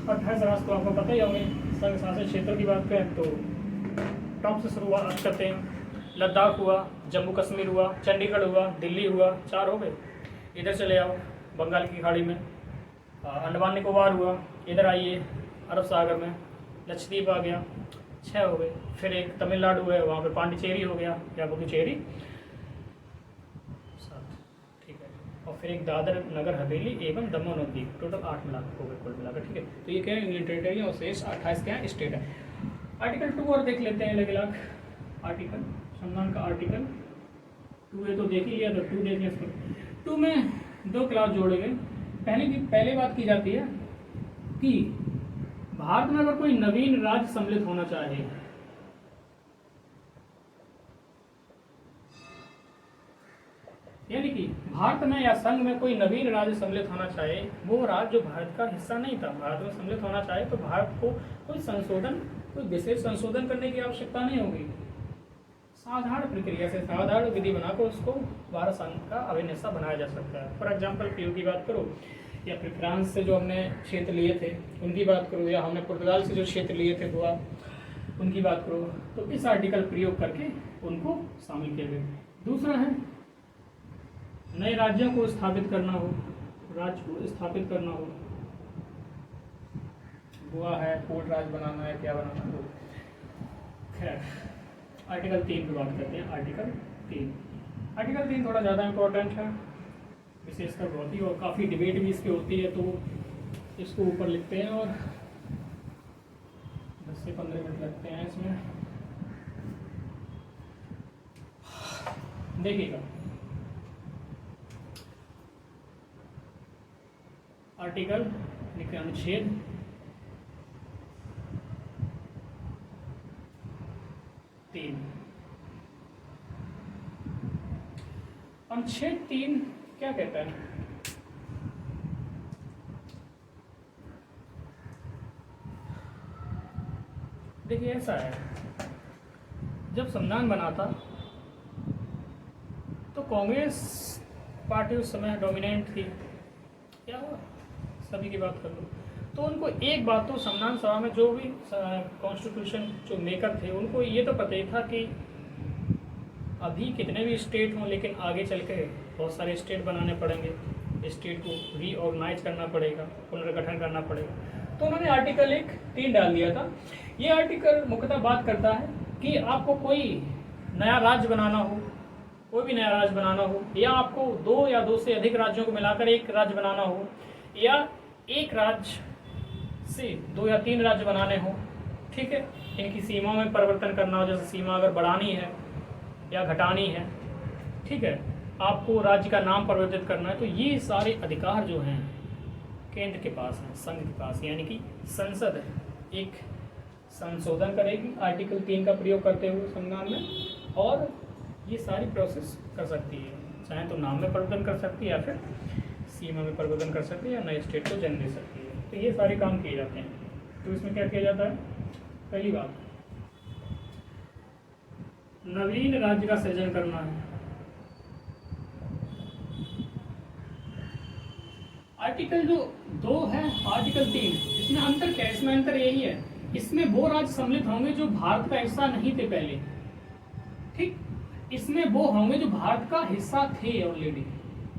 28 राज्य तो आपको पता ही होंगे। संघ शासित क्षेत्रों की बात करें तो टॉप से शुरुआत करते हैं। लद्दाख हुआ, जम्मू कश्मीर हुआ, चंडीगढ़ हुआ, दिल्ली हुआ, 4 हो गए। इधर चले आओ बंगाल की खाड़ी में, अंडमान निकोबार हुआ, इधर आइए अरब सागर में लक्षद्वीप आ गया, 6 हो गए। फिर एक तमिलनाडु है, वहाँ पे पांडिचेरी हो गया या पुडुचेरी, 7, ठीक है। और फिर एक दादर नगर हवेली एवं दमन और दीव, टोटल 8 मिला हो गए कुल मिलाकर, ठीक है। तो ये क्या है, यूनियन टेरिटरी और शेष 28 क्या है, स्टेट है। आर्टिकल 2 और देख लेते हैं अलग अलग आर्टिकल, संविधान का आर्टिकल 2A तो देख ही लिया, तो 2 देख लिया। 2 में 2 क्लास जोड़े गए। पहली बात की जाती है कि भारत में अगर कोई नवीन राज्य सम्मिलित होना चाहे, यानी कि भारत में या संघ में कोई नवीन राज्य सम्मिलित होना चाहे, वो राज्य जो भारत का हिस्सा नहीं था, भारत में सम्मिलित होना चाहे, तो भारत को कोई विशेष संशोधन करने की आवश्यकता नहीं होगी। साधारण प्रक्रिया से, साधारण विधि बनाकर उसको भारत संघ का अभिन्न हिस्सा बनाया जा सकता है। फॉर एग्जाम्पल पीयू की बात करो, या फिर फ्रांस से जो हमने क्षेत्र लिए थे उनकी बात करो, या हमने पुर्तगाल से जो क्षेत्र लिए थे गोवा, उनकी बात करो, तो इस आर्टिकल प्रयोग करके उनको शामिल किया गया। दूसरा है नए राज्यों को स्थापित करना हो, गोवा है, पोर्ट राज्य बनाना है, क्या बनाना हो, खैर। आर्टिकल 3 की बात करते हैं। आर्टिकल 3 थोड़ा ज़्यादा इम्पोर्टेंट है, विशेषकर बहुत ही, और काफ़ी डिबेट भी इसकी होती है, तो इसको ऊपर लिखते हैं और 10 से 15 मिनट लगते हैं इसमें। देखिएगा, आर्टिकल लिखे अनुच्छेद 3। अनुच्छेद 3 क्या कहता है? देखिए ऐसा है, जब संविधान बना था तो कांग्रेस पार्टी उस समय डोमिनेंट थी, क्या सभी की बात कर लो, तो उनको एक बात तो संविधान सभा में जो भी कॉन्स्टिट्यूशन जो मेकर थे उनको ये तो पता ही था कि अभी कितने भी स्टेट हों लेकिन आगे चल के बहुत सारे स्टेट बनाने पड़ेंगे, स्टेट को रीऑर्गेनाइज करना पड़ेगा, पुनर्गठन करना पड़ेगा। तो उन्होंने आर्टिकल 3 डाल दिया था। ये आर्टिकल मुख्यतः बात करता है कि आपको कोई नया राज्य बनाना हो, कोई भी नया राज्य बनाना हो, या आपको 2 या 2 से अधिक राज्यों को मिलाकर एक राज्य बनाना हो, या एक राज्य से 2 या 3 राज्य बनाने हो, ठीक है, इनकी सीमा में परिवर्तन करना हो, जैसे सीमा अगर बढ़ानी है या घटानी है, ठीक है, आपको राज्य का नाम परिवर्तित करना है, तो ये सारे अधिकार जो हैं केंद्र के पास है, संघ के पास, यानी कि संसद एक संशोधन करेगी आर्टिकल 3 का प्रयोग करते हुए संविधान में, और ये सारी प्रोसेस कर सकती है, चाहे तो नाम में परिवर्तन कर सकती है या फिर सीमा में परिवर्तन कर सकती है या नए स्टेट को जन्म दे सकती है। तो ये सारे काम किए जाते हैं। तो इसमें क्या किया जाता है? पहली बात, नवीन राज्य का सृजन करना है। आर्टिकल जो 2 है, आर्टिकल 3, इसमें अंतर क्या है? इसमें अंतर यही है, इसमें वो राज्य सम्मिलित होंगे जो भारत का हिस्सा नहीं थे पहले, ठीक, इसमें वो होंगे जो भारत का हिस्सा थे ऑलरेडी,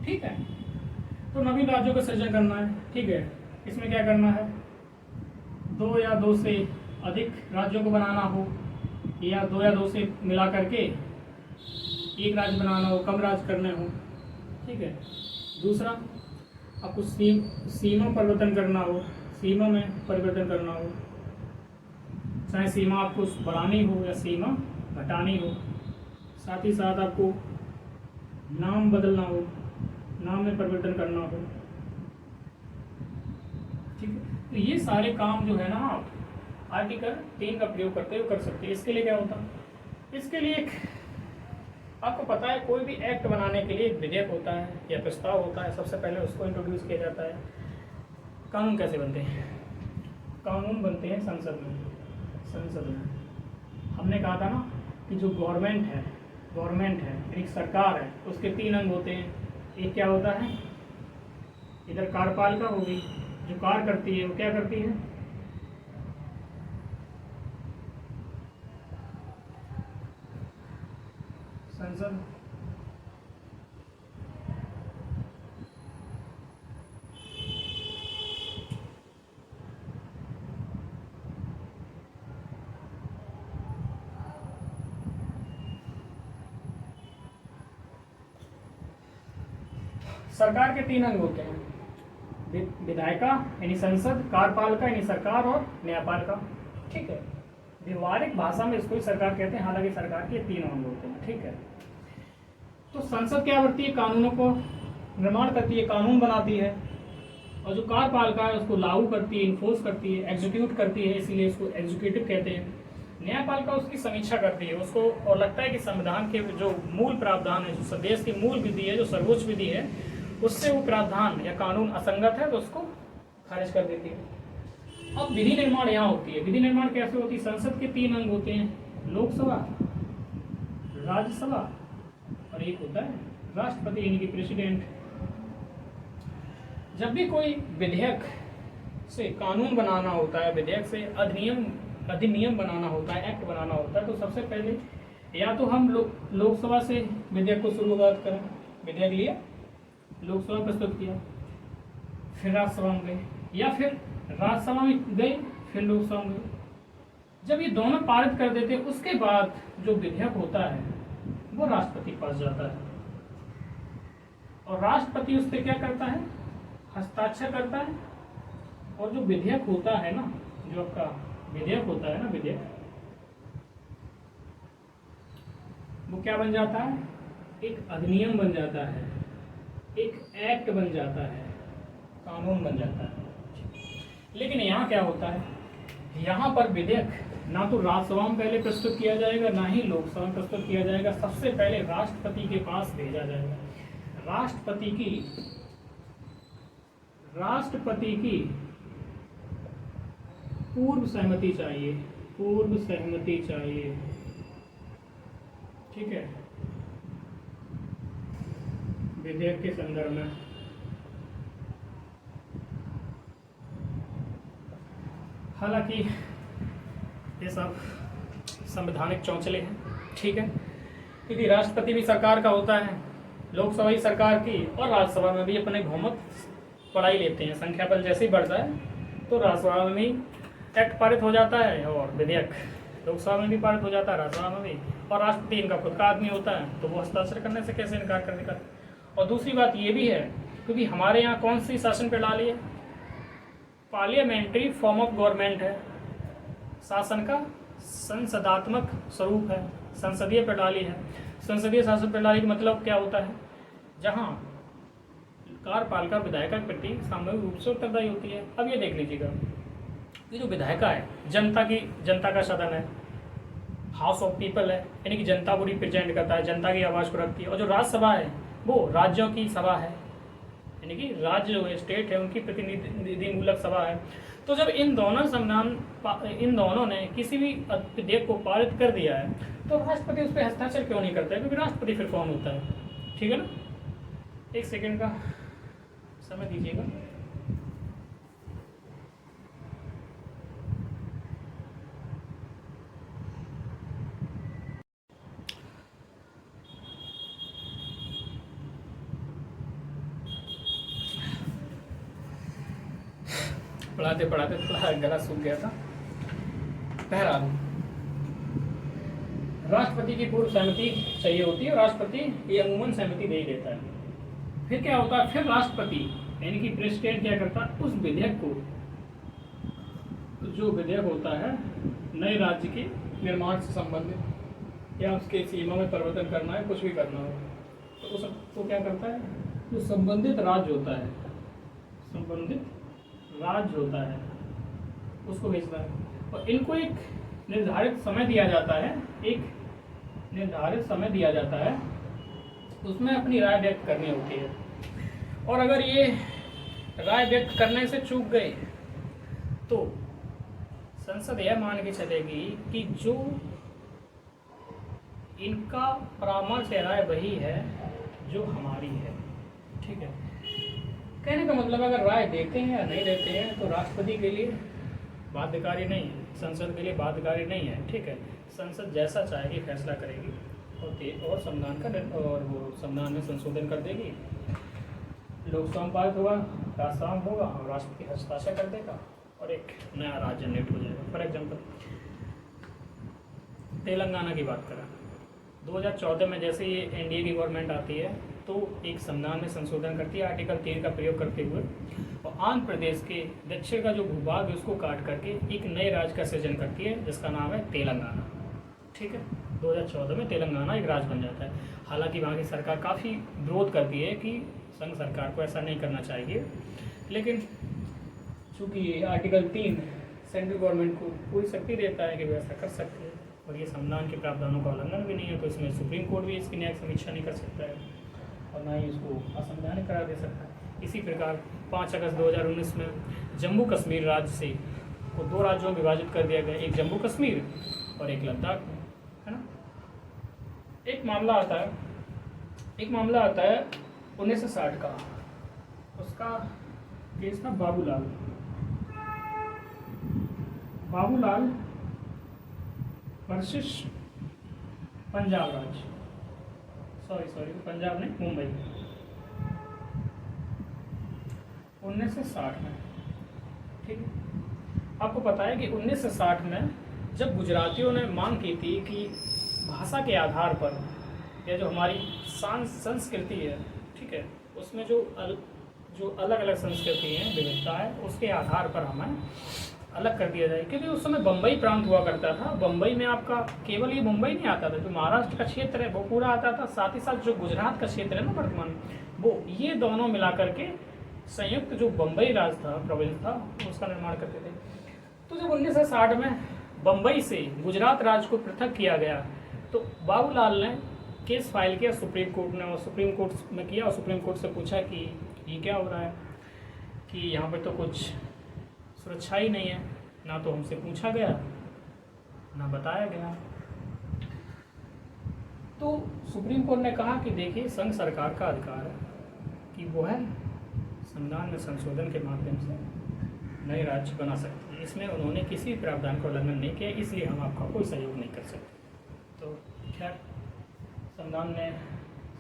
ठीक है। तो नवीन राज्यों का सृजन करना है, ठीक है। इसमें क्या करना है? 2 या 2 से अधिक राज्यों को बनाना हो, या 2 या 2 से मिला करके एक राज्य बनाना हो, कम राज्य करने हो, ठीक है। दूसरा, आपको सीमा परिवर्तन करना हो, सीमा में परिवर्तन करना हो, चाहे सीमा आपको बढ़ानी हो या सीमा घटानी हो। साथ ही साथ आपको नाम बदलना हो, नाम में परिवर्तन करना हो, ठीक है। तो ये सारे काम जो है ना, आप आर्टिकल 3 का प्रयोग करते हुए कर सकते हैं। इसके लिए क्या होता है? इसके लिए एक आपको पता है, कोई भी एक्ट बनाने के लिए एक विधेयक होता है या प्रस्ताव होता है, सबसे पहले उसको इंट्रोड्यूस किया जाता है। कानून कैसे बनते हैं? कानून बनते हैं संसद में। संसद में हमने कहा था ना कि जो गवर्नमेंट है, एक सरकार है, उसके 3 अंग होते हैं। एक क्या होता है? इधर कार्यपालिका होगी, जो कार्य करती है, वो क्या करती है? संसद। सरकार के 3 अंग होते हैं, विधायिका यानी संसद, कार्यपालिका यानी सरकार, और न्यायपालिका, ठीक है। व्यवहारिक भाषा में इसको ही सरकार कहते हैं, हालांकि सरकार के 3 अंग होते हैं, ठीक है। तो संसद क्या करती है? कानूनों को निर्माण करती है, कानून बनाती है, और जो कार्यपालिका है उसको लागू करती है, इन्फोर्स करती है, एग्जीक्यूट करती है, इसीलिए इसको एग्जीक्यूटिव कहते हैं। न्यायपालिका उसकी समीक्षा करती है, उसको और लगता है कि संविधान के जो मूल प्रावधान है, जो देश की मूल विधि है, जो सर्वोच्च विधि है, उससे वो प्रावधान या कानून असंगत है तो उसको खारिज कर देती है। अब विधि निर्माण यहाँ होती है। विधि निर्माण कैसे होती है? संसद के 3 अंग होते हैं, लोकसभा, राज्यसभा, और एक होता है राष्ट्रपति यानी कि प्रेसिडेंट। जब भी कोई विधेयक से कानून बनाना होता है, विधेयक से अधिनियम बनाना होता है, एक्ट बनाना होता है, तो सबसे पहले या तो हम लोकसभा से विधेयक को शुरुआत करें, विधेयक लिया, लोकसभा प्रस्तुत किया, फिर राज्यसभा में गए, या फिर राज्यसभा में गए फिर लोकसभा में गए। जब ये दोनों पारित कर देते, उसके बाद जो विधेयक होता है वो राष्ट्रपति के पास जाता है, और राष्ट्रपति उस पर क्या करता है? हस्ताक्षर करता है, और जो विधेयक होता है ना, जो आपका विधेयक होता है ना, विधेयक, वो क्या बन जाता है? एक अधिनियम बन जाता है, एक एक्ट बन जाता है, कानून बन जाता है। लेकिन यहाँ क्या होता है, यहाँ पर विधेयक ना तो राज्यसभा में पहले प्रस्तुत किया जाएगा, ना ही लोकसभा में प्रस्तुत किया जाएगा। सबसे पहले राष्ट्रपति के पास भेजा जाएगा। राष्ट्रपति की पूर्व सहमति चाहिए, पूर्व सहमति चाहिए, ठीक है, विधेयक के संदर्भ में। हालांकि ये सब संवैधानिक चौंचले हैं, ठीक है, क्योंकि राष्ट्रपति भी सरकार का होता है, लोकसभा ही सरकार की, और राज्यसभा में भी अपने बहुमत बढ़ा ही लेते हैं। संख्या बल जैसे ही बढ़ता है तो राज्यसभा में भी एक्ट पारित हो जाता है, और विधेयक लोकसभा में भी पारित हो जाता है, राज्यसभा में भी। और राष्ट्रपति इनका खुद का आदमी होता है, तो वो हस्ताक्षर करने से कैसे इनकार करने का। और दूसरी बात ये भी है, क्योंकि हमारे यहाँ कौन सी शासन प्रणाली है? पार्लियामेंट्री फॉर्म ऑफ गवर्नमेंट है, शासन का संसदात्मक स्वरूप है, संसदीय प्रणाली है। संसदीय शासन प्रणाली का मतलब क्या होता है? जहाँ कार्यपालिका विधायिका के प्रति सामूहिक रूप से उत्तरदायी होती है। अब ये देख लीजिएगा, ये जो विधायिका है जनता का सदन है, हाउस ऑफ पीपल है, यानी कि जनता को रिप्रेजेंट करता है, जनता की आवाज़ को रखती है। और जो राज्यसभा है वो राज्यों की सभा है, यानी कि राज्य जो है, स्टेट है, उनकी प्रतिनिधिमूलक सभा है। तो जब इन दोनों ने किसी भी विधेयक को पारित कर दिया है, तो राष्ट्रपति उस पर हस्ताक्षर क्यों नहीं करता है? क्योंकि राष्ट्रपति फिर कौन होता है, ठीक है ना। एक सेकंड का समय दीजिएगा। पढ़ाते पढ़ाते थोड़ा गला सूख गया था। बहरहाल, राष्ट्रपति की पूर्व सहमति चाहिए होती है, और राष्ट्रपति ये अमूमन सहमति दे ही देता है। फिर क्या होता है? फिर राष्ट्रपति यानी कि प्रेसिडेंट क्या करता है? उस विधेयक को, जो विधेयक होता है नए राज्य के निर्माण से संबंधित या उसके सीमा में परिवर्तन करना है, कुछ भी करना हो, तो उस तो क्या करता है? जो संबंधित राज्य होता है, उसको भेजता है। और इनको एक निर्धारित समय दिया जाता है, उसमें अपनी राय व्यक्त करनी होती है। और अगर ये राय व्यक्त करने से चूक गए तो संसद यह मान के चलेगी कि जो इनका परामर्श या राय वही है जो हमारी है, ठीक है। कहने का मतलब अगर राय देते हैं या नहीं देते हैं तो राष्ट्रपति के लिए बाध्यकारी नहीं है, संसद के लिए बाध्यकारी नहीं है, ठीक है। संसद जैसा चाहेगी फैसला करेगी और संविधान में संशोधन कर देगी, लोकसभा में पारित होगा, राज्यसभा में होगा, और राष्ट्रपति हस्ताक्षर कर देगा और एक नया राज्य जनरेट हो जाएगा। फॉर एग्जाम्पल तेलंगाना की बात करें, 2014 में जैसे ये एनडीए की गवर्नमेंट आती है तो एक संविधान में संशोधन करती है आर्टिकल 3 का प्रयोग करते हुए, और आंध्र प्रदेश के दक्षिण का जो भूभाग है उसको काट करके एक नए राज्य का सृजन करती है जिसका नाम है तेलंगाना, ठीक है। 2014 में तेलंगाना एक राज्य बन जाता है। हालांकि वहाँ की सरकार काफ़ी विरोध करती है कि संघ सरकार को ऐसा नहीं करना चाहिए, लेकिन चूँकि आर्टिकल 3 सेंट्रल गवर्नमेंट को पूरी शक्ति देता है कि वो ऐसा कर सकते हैं, और ये संविधान के प्रावधानों का उल्लंघन भी नहीं है, तो इसमें सुप्रीम कोर्ट भी इसकी न्यायिक समीक्षा नहीं कर सकता है और ना ही इसको असंवैधानिक करार दे सकता है। इसी प्रकार 5 अगस्त 2019 में जम्मू कश्मीर राज्य से को 2 राज्यों में विभाजित कर दिया गया, एक जम्मू कश्मीर और एक लद्दाख, है ना। एक मामला आता है 1960 का, उसका केस था बाबूलाल वर्सेस पंजाब राज्य, सॉरी पंजाब नहीं, मुंबई, 1960 में, ठीक है। आपको पता है कि 1960 में जब गुजरातियों ने मांग की थी कि भाषा के आधार पर या जो हमारी संस्कृति है, ठीक है, उसमें जो अलग अलग संस्कृति हैं, विविधता है, उसके आधार पर हमें अलग कर दिया जाए, क्योंकि उस समय बम्बई प्रांत हुआ करता था। बम्बई में आपका केवल ये मुंबई नहीं आता था, जो महाराष्ट्र का क्षेत्र है वो पूरा आता था, साथ ही साथ जो गुजरात का क्षेत्र है ना वर्तमान, वो ये दोनों मिला करके संयुक्त जो बम्बई राज था, प्रोविंस था, उसका निर्माण करते थे। तो जब 1960 में बम्बई से गुजरात राज्य को पृथक किया गया, तो बाबूलाल ने केस फाइल किया सुप्रीम कोर्ट ने, और सुप्रीम कोर्ट में किया, और सुप्रीम कोर्ट से पूछा कि ये क्या हो रहा है, कि यहाँ पर तो कुछ सुरक्षा ही नहीं है, ना तो हमसे पूछा गया ना बताया गया। तो सुप्रीम कोर्ट ने कहा कि देखिए, संघ सरकार का अधिकार है कि वो है संविधान में संशोधन के माध्यम से नए राज्य बना सकती है। इसमें उन्होंने किसी प्रावधान का उल्लंघन नहीं किया, इसलिए हम आपका कोई सहयोग नहीं कर सकते। तो खैर, संविधान ने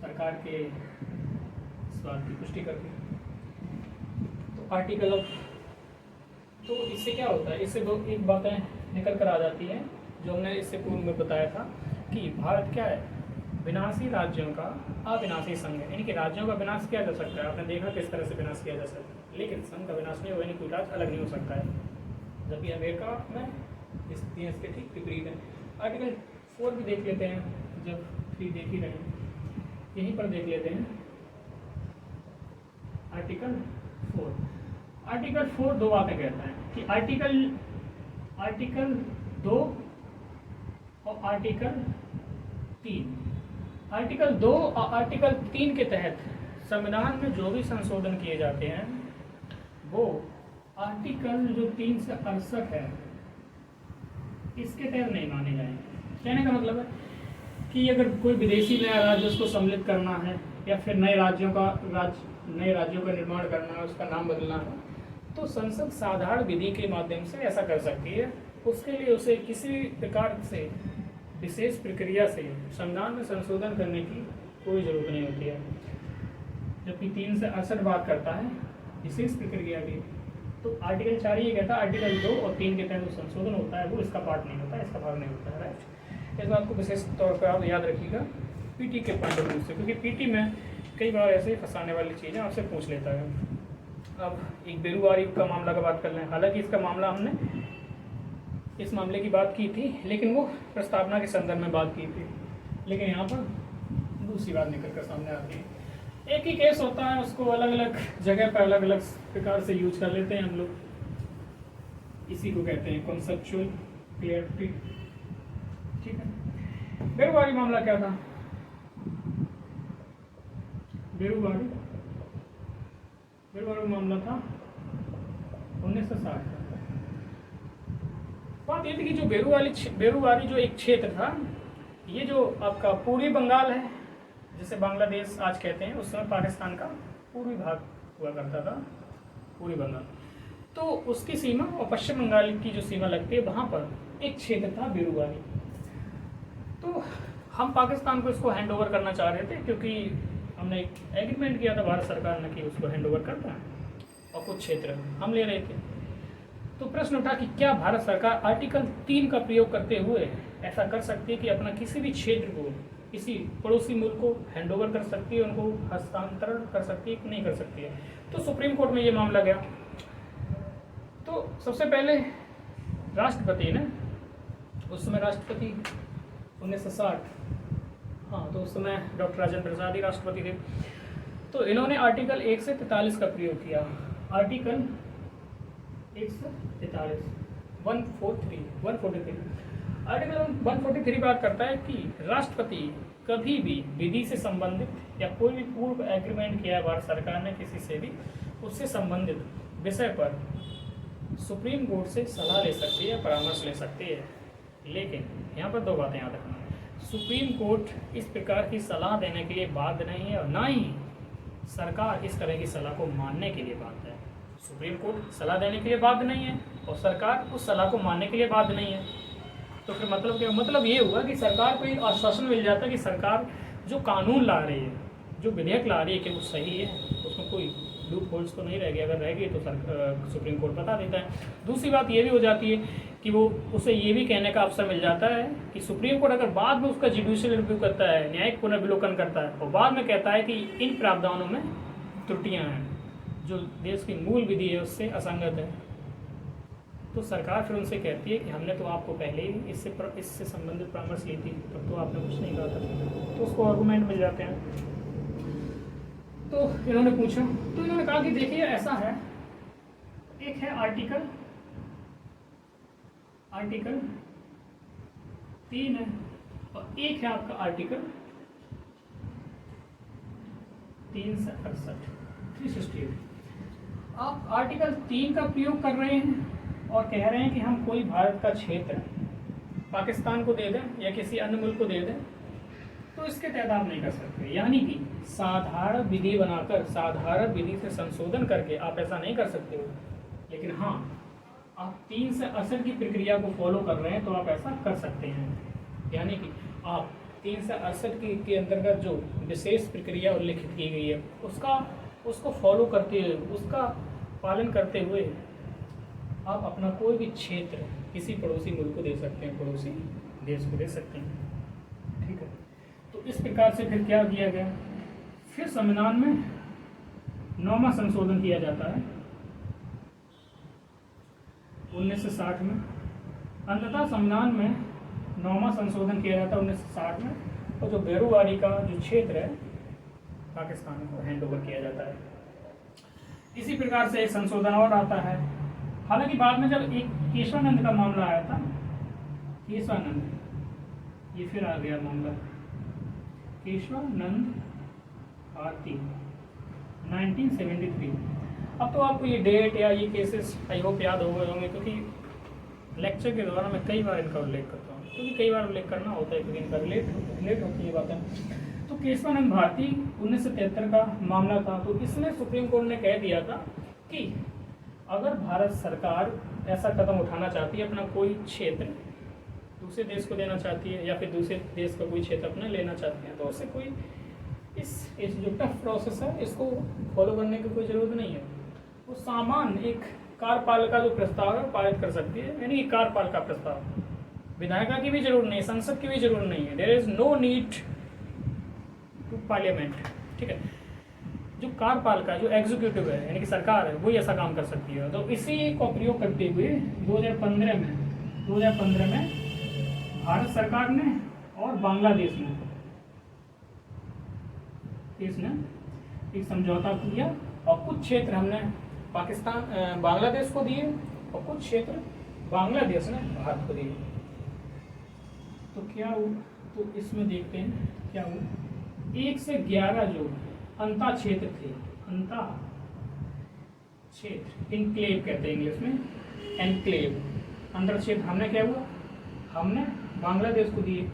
सरकार के इस बात की पुष्टि कर दी। तो आर्टिकल ऑफ, तो इससे क्या होता है, इससे दो एक बातें निकल कर आ जाती हैं जो हमने इससे पूर्व में बताया था कि भारत क्या है, विनाशी राज्यों का अविनाशी संघ है, यानी कि राज्यों का विनाश किया जा सकता है। आपने देखा किस तरह से विनाश किया जा सकता है, लेकिन संघ का विनाश नहीं होगा, यानी कोई राज्य अलग नहीं हो सकता है। जबकि अमेरिका में स्थितियाँ इसके ठीक विपरीत हैं। आर्टिकल 4 भी देख लेते हैं, जब 3 देख ही रहे हैं, यहीं पर देख लेते हैं। आर्टिकल 4 दो बातें कहता है कि आर्टिकल 2 और आर्टिकल 3। आर्टिकल 2 और आर्टिकल 3 के तहत संविधान में जो भी संशोधन किए जाते हैं वो आर्टिकल जो 3 से 68 है इसके तहत नहीं माने जाएंगे। कहने का मतलब है कि अगर कोई विदेशी नया राज्य उसको सम्मिलित करना है, या फिर नए राज्यों का निर्माण करना है, उसका नाम बदलना है, तो संसद साधारण विधि के माध्यम से ऐसा कर सकती है। उसके लिए उसे किसी प्रकार से विशेष प्रक्रिया से संविधान में संशोधन करने की कोई ज़रूरत नहीं होती है। जबकि 3 से 68 बात करता है विशेष प्रक्रिया की, तो आर्टिकल 4 ये कहता है आर्टिकल 2 और 3 के तहत जो संशोधन होता है वो इसका पार्ट नहीं होता है, इसका भाग नहीं होता है। राइट, इस बात को विशेष तौर पर आप याद रखिएगा पीटी के पॉइंट ऑफ व्यू से, क्योंकि पीटी में कई बार ऐसे फंसाने वाली चीज़ें आपसे पूछ लेता है। अब एक बेरुवारी का मामला का बात कर लें, हालांकि इसका मामला हमने इस मामले की बात की थी, लेकिन वो प्रस्तावना के संदर्भ में बात की थी, लेकिन यहाँ पर दूसरी बात निकल कर सामने आती है। एक ही केस होता है, उसको अलग अलग जगह पर अलग अलग प्रकार से यूज कर लेते हैं हम लोग, इसी को कहते हैं कॉन्सेप्चुअल क्लियरिटी। ठीक है, बेरुवारी मामला क्या था? बेरुवारी मामला था 1960 का। बात ये थी कि जो बेरुवारी जो एक क्षेत्र था, ये जो आपका पूर्वी बंगाल है, जिसे बांग्लादेश आज कहते हैं, उस समय पाकिस्तान का पूर्वी भाग हुआ करता था, पूर्वी बंगाल। तो उसकी सीमा और पश्चिम बंगाल की जो सीमा लगती है, वहाँ पर एक क्षेत्र था बेरुवारी। तो हम पाकिस्तान को इसको हैंड ओवर करना चाह रहे थे, क्योंकि हमने एक एग्रीमेंट किया था भारत सरकार ने कि उसको हैंड ओवर करना है, और कुछ क्षेत्र हम ले रहे थे। तो प्रश्न उठा कि क्या भारत सरकार आर्टिकल 3 का प्रयोग करते हुए ऐसा कर सकती है कि अपना किसी भी क्षेत्र को किसी पड़ोसी मुल्क को हैंड ओवर कर सकती है, उनको हस्तांतरण कर सकती है कि नहीं कर सकती है। तो सुप्रीम कोर्ट में ये मामला गया। तो सबसे पहले राष्ट्रपति ने, उस समय राष्ट्रपति 1960, हाँ, तो उस समय डॉक्टर राजेंद्र प्रसाद ही राष्ट्रपति थे। तो इन्होंने आर्टिकल 1 से 43 का प्रयोग किया। आर्टिकल 1 से 43, 143 आर्टिकल 143 बात करता है कि राष्ट्रपति कभी भी विधि से संबंधित या कोई भी पूर्व एग्रीमेंट किया भारत सरकार ने किसी से भी, उससे संबंधित विषय पर सुप्रीम कोर्ट से सलाह ले सकती है, परामर्श ले सकती है। लेकिन यहाँ पर दो बातें याद रखना, सुप्रीम कोर्ट इस प्रकार की सलाह देने के लिए बाध्य नहीं है, और ना ही सरकार इस तरह की सलाह को मानने के लिए बाध्य है। सुप्रीम कोर्ट सलाह देने के लिए बाध्य नहीं है और सरकार उस सलाह को मानने के लिए बाध्य नहीं है। तो फिर मतलब क्या? मतलब ये हुआ कि सरकार को एक आश्वासन मिल जाता है कि सरकार जो कानून ला रही है, जो विधेयक ला रही है, कि वो सही है, उसमें कोई लूप होल्स तो नहीं रह गई। अगर रह गई तो सुप्रीम कोर्ट बता देता है। दूसरी बात ये भी हो जाती है कि वो उसे ये भी कहने का अवसर मिल जाता है कि सुप्रीम कोर्ट अगर बाद में उसका जुडिशियल रिव्यू करता है, न्यायिक पुनर्विलोकन करता है, और बाद में कहता है कि इन प्रावधानों में त्रुटियाँ हैं, जो देश की मूल विधि है उससे असंगत है, तो सरकार फिर उनसे कहती है कि हमने तो आपको पहले ही इससे संबंधित परामर्श ली थी, तब तो आपने कुछ नहीं कहा था। तो उसको आर्गूमेंट मिल जाते हैं। तो इन्होंने पूछा, तो इन्होंने कहा कि देखिए ऐसा है, एक है आर्टिकल 3 है और एक है आपका आर्टिकल 368। आप आर्टिकल 3 का प्रयोग कर रहे हैं और कह रहे हैं कि हम कोई भारत का क्षेत्र पाकिस्तान को दे दें या किसी अन्य मुल्क को दे दें, तो इसके तहत आप नहीं कर सकते। यानी कि साधारण विधि बनाकर, साधारण विधि से संशोधन करके आप ऐसा नहीं कर सकते हो। लेकिन हाँ, आप 368 की प्रक्रिया को फॉलो कर रहे हैं तो आप ऐसा कर सकते हैं। यानी कि आप 368 के अंतर्गत जो विशेष प्रक्रिया उल्लिखित की गई है उसको फॉलो करते हुए, उसका पालन करते हुए आप अपना कोई भी क्षेत्र किसी पड़ोसी मुल्क को दे सकते हैं, पड़ोसी देश को दे सकते हैं। ठीक है, तो इस प्रकार से फिर क्या किया गया, फिर संविधान में 9वां संशोधन किया जाता है 1960 में। अंततः संविधान में 9वां संशोधन किया जाता है 1960 में, और जो बेरूवारी का जो क्षेत्र है पाकिस्तान को हैंड ओवर किया जाता है। इसी प्रकार से एक संशोधन और आता है। हालांकि बाद में जब एक केशवानंद का मामला आया था, केशवानंद, ये फिर आ गया मामला केशवानंद भारती 1973। अब तो आपको ये डेट या ये केसेस आई होप याद हो गए होंगे, क्योंकि लेक्चर के दौरान मैं कई बार इनका उल्लेख करता हूँ, क्योंकि कई बार उल्लेख करना होता है क्योंकि इनका रिलेट होती है बातें। तो केशवानंद भारती 1973 का मामला था। तो इसमें सुप्रीम कोर्ट ने कह दिया था कि अगर भारत सरकार ऐसा कदम उठाना चाहती है, अपना कोई क्षेत्र दूसरे देश को देना चाहती है या फिर दूसरे देश का कोई क्षेत्र अपना लेना चाहती है, तो उससे कोई इस जो टफ प्रोसेस है इसको फॉलो करने की कोई ज़रूरत नहीं है। वो सामान्य एक कार्यपालिका जो प्रस्ताव है पारित कर सकती है, यानी कि कार्यपालिका प्रस्ताव, विधायिका की भी जरूरत नहीं है, संसद की भी जरूरत नहीं है। There is no need to parliament. ठीक है, जो कार्यपालिका, जो एग्जीक्यूटिव है यानी कि सरकार है, वही ऐसा काम कर सकती है। तो इसी को प्रयोग करते हुए 2015 में भारत सरकार ने और बांग्लादेश ने इसने एक समझौता किया और कुछ क्षेत्र हमने बांग्लादेश को दिए और कुछ क्षेत्र बांग्लादेश ने भारत को दिए। तो क्या हुआ, तो इसमें देखते हैं क्या हुआ। 1 से 11 जो अंता क्षेत्र थे, अंता क्षेत्र, इनक्लेव कहते हैं इंग्लिश में, एनक्लेव, अंतर क्षेत्र, हमने क्या हुआ, हमने बांग्लादेश को दिए।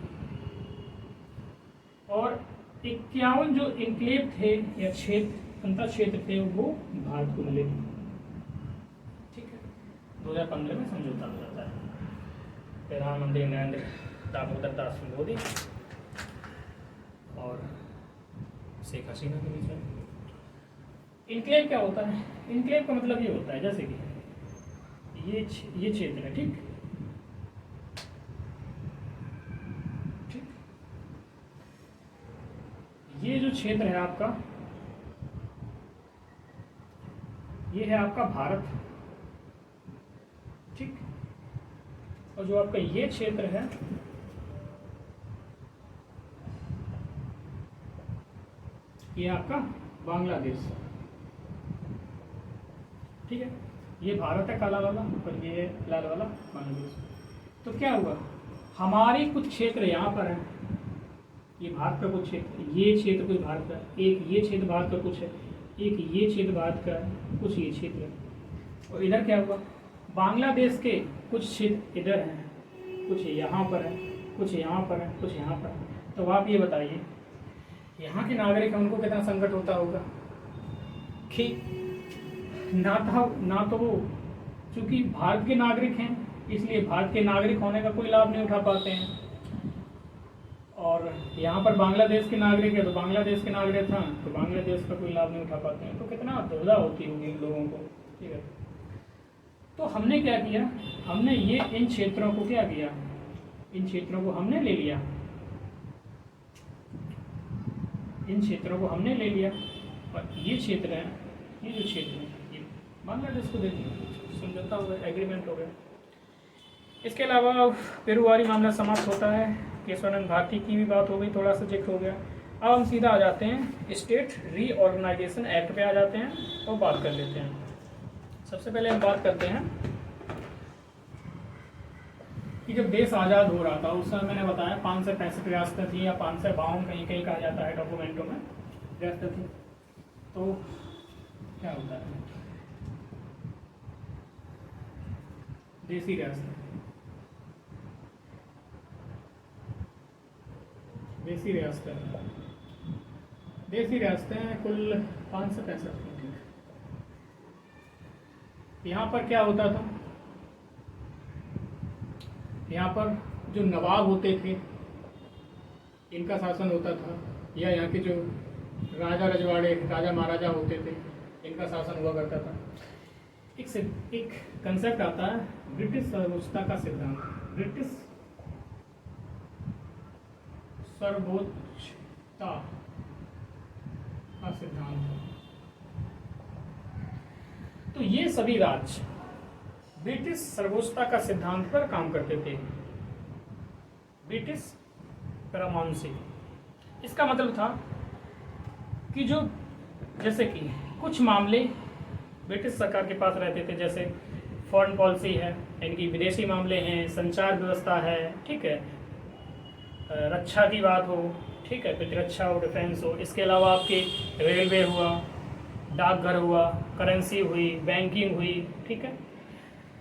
और 51 जो इनक्लेव थे या क्षेत्र, अंतर क्षेत्र थे, वो भारत को मिले। ठीक है, 2015 में समझौता हो जाता है। प्रधानमंत्री नरेंद्र दामोदर दास मोदी और शेख हसीना के बीच में। इनक्लेव क्या होता है? इनक्लेव का मतलब ये होता है जैसे कि ये क्षेत्र है, ठीक, ये जो क्षेत्र है आपका, ये है आपका भारत, ठीक, और जो आपका ये क्षेत्र है ये आपका बांग्लादेश, ठीक है। ये भारत है काला वाला और ये लाल वाला बांग्लादेश। तो क्या हुआ, हमारे कुछ क्षेत्र यहाँ पर है, ये भारत का कुछ क्षेत्र, ये क्षेत्र कुछ भारत का, एक ये क्षेत्र भारत का कुछ है, एक ये क्षेत्र भारत का है, कुछ ये क्षेत्र है। और इधर क्या हुआ, बांग्लादेश के कुछ क्षेत्र इधर हैं, कुछ यहाँ पर है, कुछ यहाँ पर है, कुछ यहाँ पर है। तो आप ये बताइए, यहाँ के नागरिक हैं, उनको कितना संकट होता होगा कि ना तो वो चूँकि भारत के नागरिक हैं, इसलिए भारत के नागरिक होने का कोई लाभ नहीं उठा पाते हैं, और यहाँ पर बांग्लादेश के नागरिक है तो बांग्लादेश के नागरिक हैं तो बांग्लादेश का कोई लाभ नहीं उठा पाते हैं। तो कितना दुविधा होती होगी इन लोगों को, ठीक है। तो हमने क्या किया, हमने ये इन क्षेत्रों को क्या किया, इन क्षेत्रों को हमने ले लिया, इन क्षेत्रों को हमने ले लिया, और ये क्षेत्र है, ये जो क्षेत्र है ये बांग्लादेश को दे दिया। समझौता हो गया, एग्रीमेंट हो गया। इसके अलावा पेरुवारी मामला समाप्त होता है। केशवानंद भारती की भी बात हो गई, थोड़ा सा जिक्र हो गया। अब हम सीधा आ जाते हैं स्टेट रीऑर्गेनाइजेशन एक्ट पे आ जाते हैं और बात कर लेते हैं। सबसे पहले हम बात करते हैं कि जब देश आज़ाद हो रहा था उस समय मैंने बताया 565 रियासतें थी या 552 कहीं कहीं कहा जाता है डॉक्यूमेंटों में रियासतें थी। तो क्या होता है देसी रियासतें, देसी रियासतें कुल 565 थी। यहाँ पर क्या होता था, यहाँ पर जो नवाब होते थे इनका शासन होता था, या यहाँ के जो राजा रजवाड़े राजा महाराजा होते थे इनका शासन हुआ करता था। एक कंसेप्ट आता है ब्रिटिश सर्वोच्चता का सिद्धांत। ब्रिटिश सर्वोच्चता का सिद्धांत। तो ये सभी राज्य ब्रिटिश सर्वोच्चता का सिद्धांत पर काम करते थे, ब्रिटिश पैरामाउंसी। इसका मतलब था कि जो जैसे कि कुछ मामले ब्रिटिश सरकार के पास रहते थे, जैसे फॉरेन पॉलिसी है, इनकी विदेशी मामले हैं, संचार व्यवस्था है, ठीक है, रक्षा की बात हो, ठीक है, प्रतिरक्षा हो, डिफेंस हो। इसके अलावा आपके रेलवे हुआ, डाकघर हुआ, करेंसी हुई, बैंकिंग हुई, ठीक है।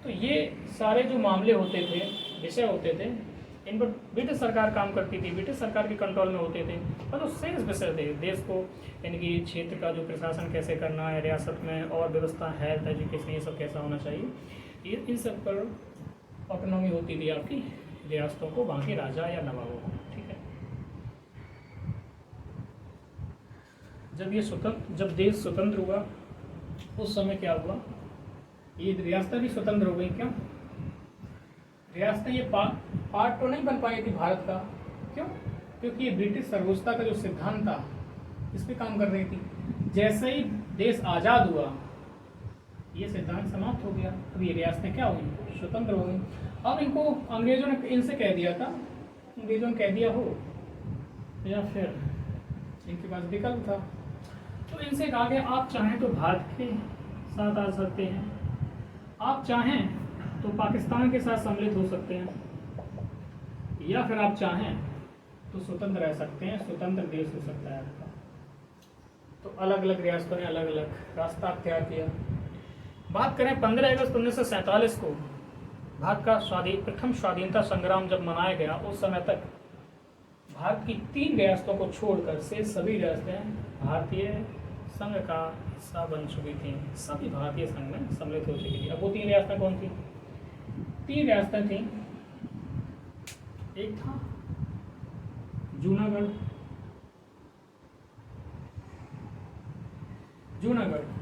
तो ये सारे जो मामले होते थे, विषय होते थे, इन पर ब्रिटिश सरकार काम करती थी, ब्रिटिश सरकार के कंट्रोल में होते थे। और जो शेष विषय थे, देश को इनकी क्षेत्र का जो प्रशासन कैसे करना है, रियासत में और व्यवस्था, हेल्थ, एजुकेशन, ये सब कैसा होना चाहिए, ये इन सब पर ऑटोनॉमी होती थी आपकी रियासतों को, वहाँ के राजा या नवाबों को, ठीक है। जब देश स्वतंत्र हुआ उस समय क्या हुआ, ये रियासतें भी स्वतंत्र हो गई। क्यों? रियासतें ये पार्ट तो नहीं बन पाई थी भारत का। क्यों? क्योंकि ये ब्रिटिश सर्वोच्चता का जो सिद्धांत था इस पे काम कर रही थी। जैसे ही देश आज़ाद हुआ ये सिद्धांत समाप्त हो गया। अब ये रियासतें क्या हुई, स्वतंत्र हो गई। अब इनको अंग्रेजों ने इनसे कह दिया था, अंग्रेजों ने कह दिया हो या फिर इनके पास विकल्प था, तो इनसे कहा गया आप चाहें तो भारत के साथ आ सकते हैं, आप चाहें तो पाकिस्तान के साथ सम्मिलित हो सकते हैं, या फिर आप चाहें तो स्वतंत्र रह सकते हैं, स्वतंत्र देश हो सकता है आपका। तो अलग अलग रियासतों ने अलग अलग रास्ता अख्तियार किया। बात करें 15 अगस्त 1947 को भारत का प्रथम स्वाधीनता संग्राम जब मनाया गया, उस समय तक भारत की 3 रियासतों को छोड़कर से सभी रियासतें भारतीय संघ का हिस्सा बन चुकी थी, सभी भारतीय संघ में सम्मिलित हो चुकी थी। अब वो 3 रियासतें कौन थी? 3 रियासतें थीं। एक था जूनागढ़,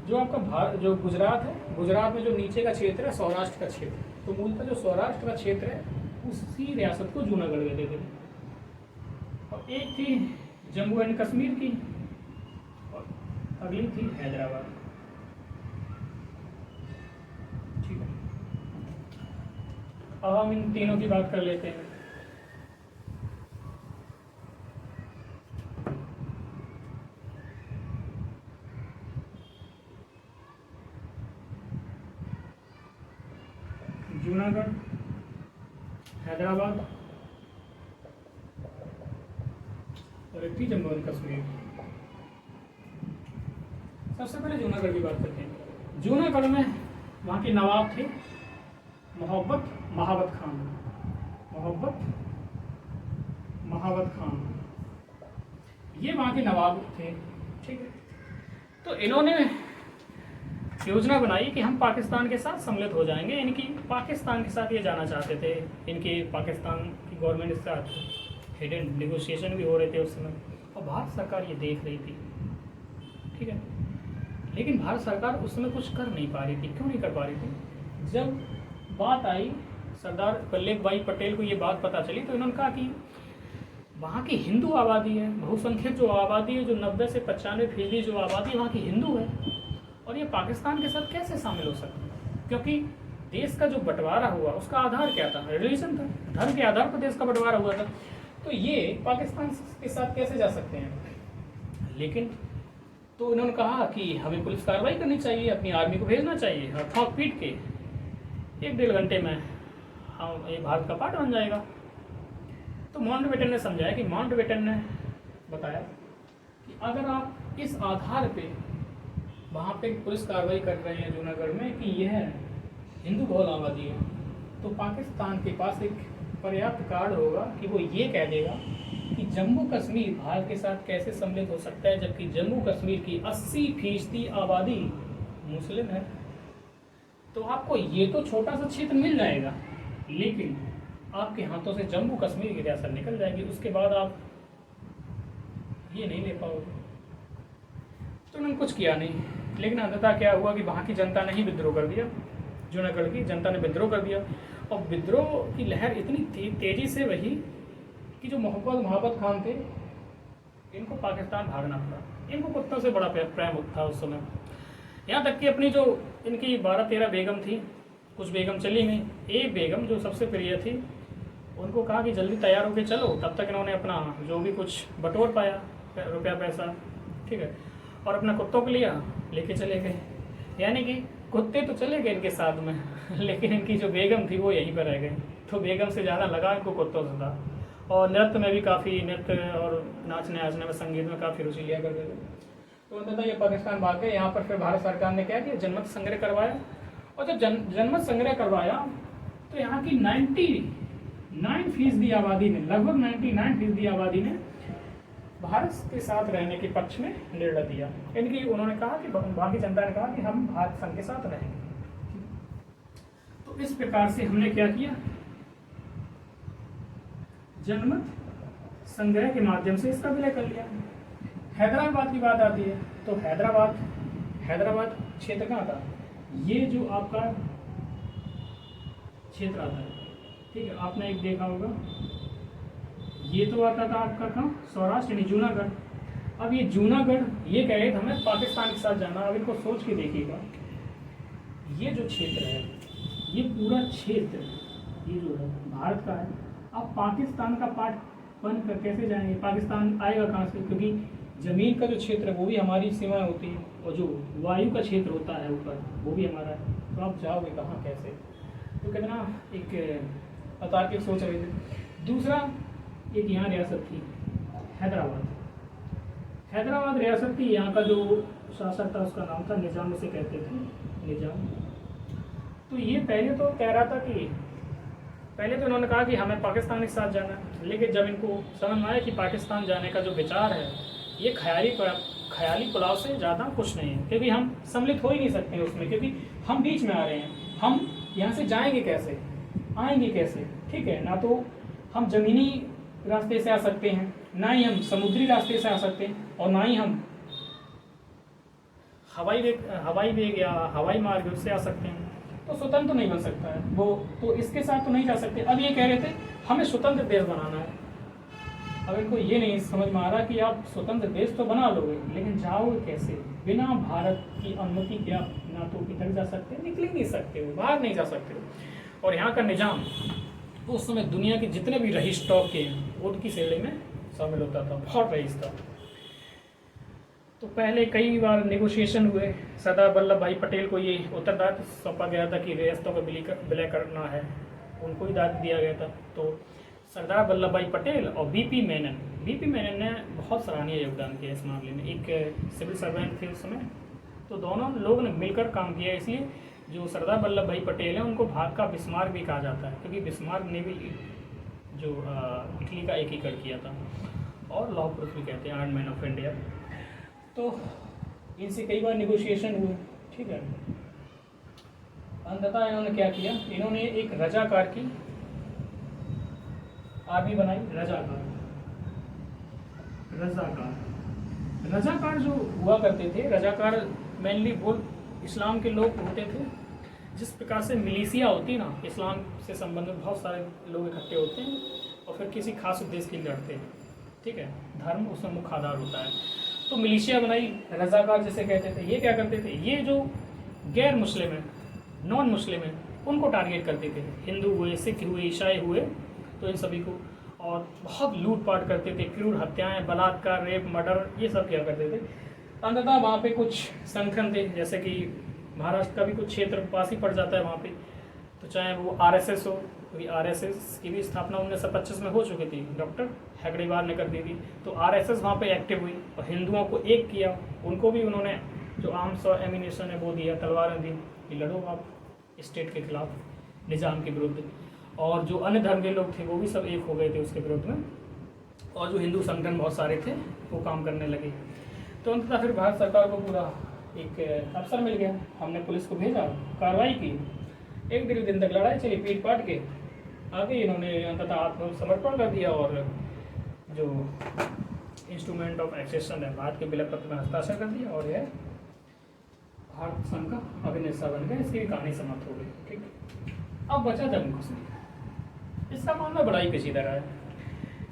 जो आपका जो गुजरात है, गुजरात में जो नीचे का क्षेत्र है, सौराष्ट्र का क्षेत्र, तो मूलतः जो सौराष्ट्र का क्षेत्र है उसी रियासत को जूनागढ़ कहते थे। और एक थी जम्मू एंड कश्मीर की, और अगली थी हैदराबाद। ठीक है, अब हम इन तीनों की बात कर लेते हैं। जूनागढ़, हैदराबाद और एक थी जम्मू एंड कश्मीर। सबसे पहले जूनागढ़ की बात करते हैं। जूनागढ़ में वहाँ के नवाब थे महावत खान, ये वहाँ के नवाब थे। ठीक है, तो इन्होंने योजना बनाई कि हम पाकिस्तान के साथ सम्मिलित हो जाएंगे। इनकी पाकिस्तान के साथ ये जाना चाहते थे, इनके पाकिस्तान की गवर्नमेंट के साथ हिडन नेगोशिएशन भी हो रहे थे उस समय, और भारत सरकार ये देख रही थी। ठीक है, लेकिन भारत सरकार उस समय कुछ कर नहीं पा रही थी। क्यों नहीं कर पा रही थी? जब बात आई सरदार वल्लभ भाई पटेल को ये बात पता चली, तो इन्होंने कहा कि वहाँ की हिंदू आबादी है, बहुसंख्यक जो आबादी है, जो 90 से 95% जो आबादी वहाँ की हिंदू है, और ये पाकिस्तान के साथ कैसे शामिल हो सकते हैं? क्योंकि देश का जो बंटवारा हुआ उसका आधार क्या था? रिलीजन था, धर्म के आधार पर देश का बंटवारा हुआ था। तो ये पाकिस्तान के साथ कैसे जा सकते हैं? लेकिन तो उन्होंने कहा कि हमें पुलिस कार्रवाई करनी चाहिए, अपनी आर्मी को भेजना चाहिए, और ठोक पीट के 1-1.5 घंटे में हम ये भारत का पार्ट बन जाएगा। तो माउंटबेटन ने समझाया कि माउंटबेटन ने बताया कि अगर आप इस आधार पे वहाँ पे पुलिस कार्रवाई कर रहे हैं जूनागढ़ में कि यह हिंदू बहुल आबादी है, तो पाकिस्तान के पास एक पर्याप्त कार्ड होगा कि वो ये कह देगा कि जम्मू कश्मीर भारत के साथ कैसे सम्मिलित हो सकता है, जबकि जम्मू कश्मीर की 80% आबादी मुस्लिम है। तो आपको ये तो छोटा सा क्षेत्र मिल जाएगा, लेकिन आपके हाथों से जम्मू कश्मीर की रियासत निकल जाएगी, उसके बाद आप ये नहीं ले पाओगे। तो उन्होंने कुछ किया नहीं, लेकिन अंततः क्या हुआ कि वहाँ की जनता ने ही विद्रोह कर दिया, जूनागढ़ की जनता ने विद्रोह कर दिया। और विद्रोह की लहर इतनी तेजी से वही कि जो मोहब्बत खान थे, इनको पाकिस्तान भागना पड़ा। इनको कुत्तों से बड़ा प्रेम था उस समय, यहाँ तक कि अपनी जो इनकी 12-13 बेगम थी, कुछ बेगम चली गई, एक बेगम जो सबसे प्रिय थी उनको कहा कि जल्दी तैयार होकर चलो। तब तक इन्होंने अपना जो भी कुछ बटोर पाया, रुपया पैसा, ठीक है, और अपना कुत्तों को लिया, लेके चले गए। यानी कि कुत्ते तो चले गए इनके साथ में, लेकिन इनकी जो बेगम थी वो यहीं पर रह गई। तो बेगम से ज़्यादा लगा इनको कुत्तों से था। और नृत्य में भी काफ़ी, नृत्य और नाचने में, संगीत में काफ़ी रुचि लिया करते थे। तो अंततः ये पाकिस्तान भाग गए। यहाँ पर फिर भारत सरकार ने क्या किया, जनमत संग्रह करवाया। और जब जनमत संग्रह करवाया तो यहाँ की 99% आबादी ने, लगभग 99% आबादी ने भारत के साथ रहने के पक्ष में निर्णय दिया। इनकी उन्होंने कहा कि बाकी जनता ने कहा कि हम भारत संघ के साथ रहेंगे। तो इस प्रकार से हमने क्या किया, जनमत संग्रह के माध्यम से इसका विलय कर लिया। हैदराबाद की बात आती है तो हैदराबाद क्षेत्र कहाँ था? ये जो आपका क्षेत्र आता है, ठीक है, आपने एक देखा होगा, ये तो आता था आपका कहाँ, सौराष्ट्र यानी जूनागढ़। अब ये जूनागढ़ ये कह रहे थे हमें पाकिस्तान के साथ जाना। अब इनको सोच के देखिएगा, ये जो क्षेत्र है, ये पूरा क्षेत्र ये जो है भारत का है। अब पाकिस्तान का पार्ट बनकर कैसे जाएंगे? पाकिस्तान आएगा कहाँ से? क्योंकि ज़मीन का जो क्षेत्र है वो भी हमारी सीमाएं होती है, और जो वायु का क्षेत्र होता है ऊपर वो भी हमारा है। तो आप जाओगे कहाँ, कैसे? तो कितना एक अतार्किक सोच रहे थे। दूसरा, एक यहाँ रियासत थी हैदराबाद रियासत थी। यहाँ का जो शासक था उसका नाम था निज़ाम, उसे कहते थे निज़ाम। तो ये पहले तो कह रहा था कि पहले तो इन्होंने कहा कि हमें पाकिस्तान के साथ जाना है, लेकिन जब इनको समझ में आया कि पाकिस्तान जाने का जो विचार है ये ख्याली पुलाव से ज़्यादा कुछ नहीं है, क्योंकि हम सम्मिलित हो ही नहीं सकते हैं उसमें, क्योंकि हम बीच में आ रहे हैं। हम यहाँ से जाएंगे कैसे, आएंगे कैसे? ठीक है, ना तो हम ज़मीनी रास्ते से आ सकते हैं, ना ही हम समुद्री रास्ते से आ सकते हैं, और ना ही हम हवाई वेग या हवाई मार्ग से आ सकते हैं। तो स्वतंत्र तो नहीं बन सकता है वो, तो इसके साथ तो नहीं जा सकते। अब ये कह रहे थे हमें स्वतंत्र देश बनाना है। अब इनको ये नहीं समझ में आ रहा कि आप स्वतंत्र देश तो बना लोगे, लेकिन जाओगे कैसे? बिना भारत की अनुमति के आप ना तो इधर जा सकते, निकल नहीं सकते हो, बाहर नहीं जा सकते हो। और यहाँ का निज़ाम उस समय दुनिया के जितने भी रईस टॉप के उनकी श्रेणी में शामिल होता था, बहुत रईस था। तो पहले कई बार नेगोशिएशन हुए। सरदार वल्लभ भाई पटेल को ये उत्तरदायित्व सौंपा गया था कि रियासतों का विलय करना है, उनको ही दायित्व दिया गया था। तो सरदार वल्लभ भाई पटेल और बीपी मेनन ने बहुत सराहनीय योगदान किया इस मामले में। एक सिविल सर्वेंट थे उस समय, तो दोनों लोगों ने मिलकर काम किया। इसलिए जो सरदार वल्लभ भाई पटेल हैं उनको भारत का बिस्मार्क भी कहा जाता है, क्योंकि बिस्मार्क ने भी जो इटली का एकीकरण किया था, और लौह पुरुष भी कहते हैं, आयरन मैन ऑफ इंडिया। तो इनसे कई बार निगोशिएशन हुए, ठीक है। अंततः इन्होंने क्या किया, इन्होंने एक रजाकार की आर्मी बनाई। रजाकार जो हुआ करते थे, रजाकार मेनली वो इस्लाम के लोग होते थे। जिस प्रकार से मिलिशिया होती है ना, इस्लाम से संबंधित बहुत सारे लोग इकट्ठे होते हैं और फिर किसी खास उद्देश्य के लिए लड़ते हैं, ठीक है। धर्म उसमें मुख्य आधार होता है। तो मिलिशिया बनाई, रजाकार जिसे कहते थे। ये क्या करते थे, ये जो गैर मुस्लिम है, नॉन मुस्लिम है, उनको टारगेट करते थे। हिंदू हुए, सिख हुए, ईसाई हुए, तो इन सभी को, और बहुत लूटपाट करते थे, क्रूर हत्याएं, बलात्कार, रेप, मर्डर, ये सब किया करते थे। अंततः वहाँ पे कुछ संगठन थे, जैसे कि महाराष्ट्र का भी कुछ क्षेत्र पास ही पड़ जाता है वहाँ पे, तो चाहे वो आरएसएस हो, क्योंकि आरएसएस की भी स्थापना 1925 में हो चुकी थी, डॉक्टर हेगड़ेवार ने कर दी थी। तो आरएसएस वहाँ पे एक्टिव हुई और हिंदुओं को एक किया, उनको भी उन्होंने जो आर्म्स और एमिनेशन है वो दिया, तलवारें दी कि लड़ो आप स्टेट के खिलाफ, निज़ाम के विरुद्ध। और जो अन्य धर्म के लोग थे वो भी सब एक हो गए थे उसके विरुद्ध में, और जो हिंदू संगठन बहुत सारे थे वो काम करने लगे। तो अंततः फिर भारत सरकार को पूरा एक अवसर मिल गया, हमने पुलिस को भेजा, कार्रवाई की, 1-1.5 दिन तक लड़ाई चली, पीट पाट के आगे इन्होंने अंततः आत्मसमर्पण कर दिया और जो इंस्ट्रूमेंट ऑफ एक्सेशन है, भारत के विलय पत्र में हस्ताक्षर कर दिया, और यह भारत संघ का अभिन्न हिस्सा बन गया। इसकी कहानी समाप्त हो गई। ठीक, अब बचा जम्मू कश्मीर। इसका मामला बड़ा ही पेचीदा रहा है।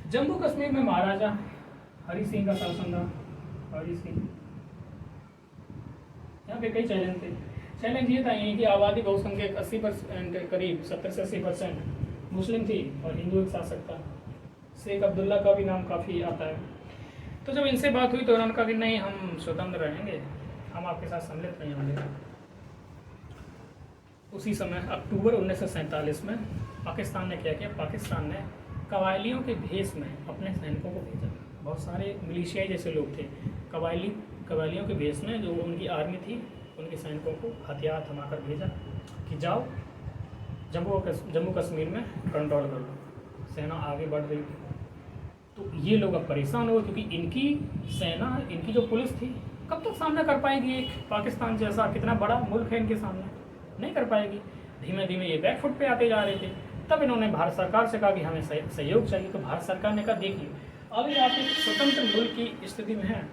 जम्मू कश्मीर में महाराजा हरि सिंह का शासन था। हरि सिंह, यहाँ पे कई चैलेंज थे। चैलेंज ये था कि आबादी बहुसंख्यक 80% करीब 70 से 80% मुस्लिम थी और हिंदू एक शासक था। शेख अब्दुल्ला का भी नाम काफ़ी आता है। तो जब इनसे बात हुई तो उन्होंने कहा कि नहीं, हम स्वतंत्र रहेंगे, हम आपके साथ सम्मिलित नहीं होंगे। उसी समय अक्टूबर 1947 में पाकिस्तान ने क्या किया, पाकिस्तान ने कबायलियों के भेष में अपने सैनिकों को भेजा। बहुत सारे मिलिशियाई जैसे लोग थे, कबायलियों के भेष में जो उनकी आर्मी थी, उनके सैनिकों को हथियार थमाकर भेजा कि जाओ जम्मू कश्मीर में कंट्रोल कर लो। सेना आगे बढ़ रही थी, तो ये लोग अब परेशान हो, क्योंकि इनकी सेना, इनकी जो पुलिस थी, कब तक सामना कर पाएगी एक पाकिस्तान जैसा कितना बड़ा मुल्क है इनके सामने, नहीं कर पाएगी। धीमे धीमे ये बैकफुट पे आते जा रहे थे। तब इन्होंने भारत सरकार से कहा कि हमें सहयोग चाहिए। तो भारत सरकार ने कहा, देखिए अभी आप एक स्वतंत्र मुल्क की स्थिति में हैं,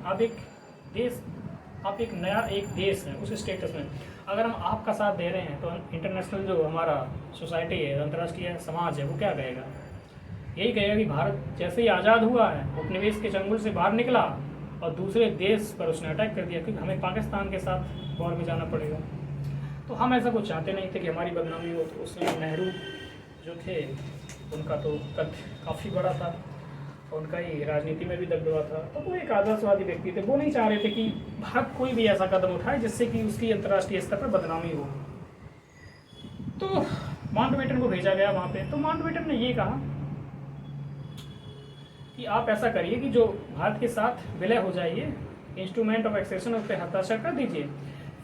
आप एक नया देश है, उस स्टेटस में अगर हम आपका साथ दे रहे हैं तो इंटरनेशनल जो हमारा सोसाइटी है, अंतर्राष्ट्रीय समाज है, वो क्या कहेगा? यही कहेगा कि भारत जैसे ही आज़ाद हुआ है, उपनिवेश के चंगुल से बाहर निकला और दूसरे देश पर उसने अटैक कर दिया, क्योंकि हमें पाकिस्तान के साथ वॉर में जाना पड़ेगा। तो हम ऐसा कुछ चाहते नहीं थे कि हमारी बदनामी हो। तो उसमें नेहरू जो थे, उनका तो कद काफ़ी बड़ा था, उनका ही राजनीति में भी दबदबा था, तो वो एक आदर्शवादी व्यक्ति थे। वो नहीं चाह रहे थे कि भारत कोई भी ऐसा कदम उठाए जिससे कि उसकी अंतर्राष्ट्रीय स्तर पर बदनामी हो। तो माउंटबेटन को भेजा गया वहाँ पे। तो माउंटबेटन ने ये कहा कि आप ऐसा करिए कि जो भारत के साथ विलय हो जाइए, इंस्ट्रूमेंट ऑफ एक्सेशन उस पर हस्ताक्षर कर दीजिए,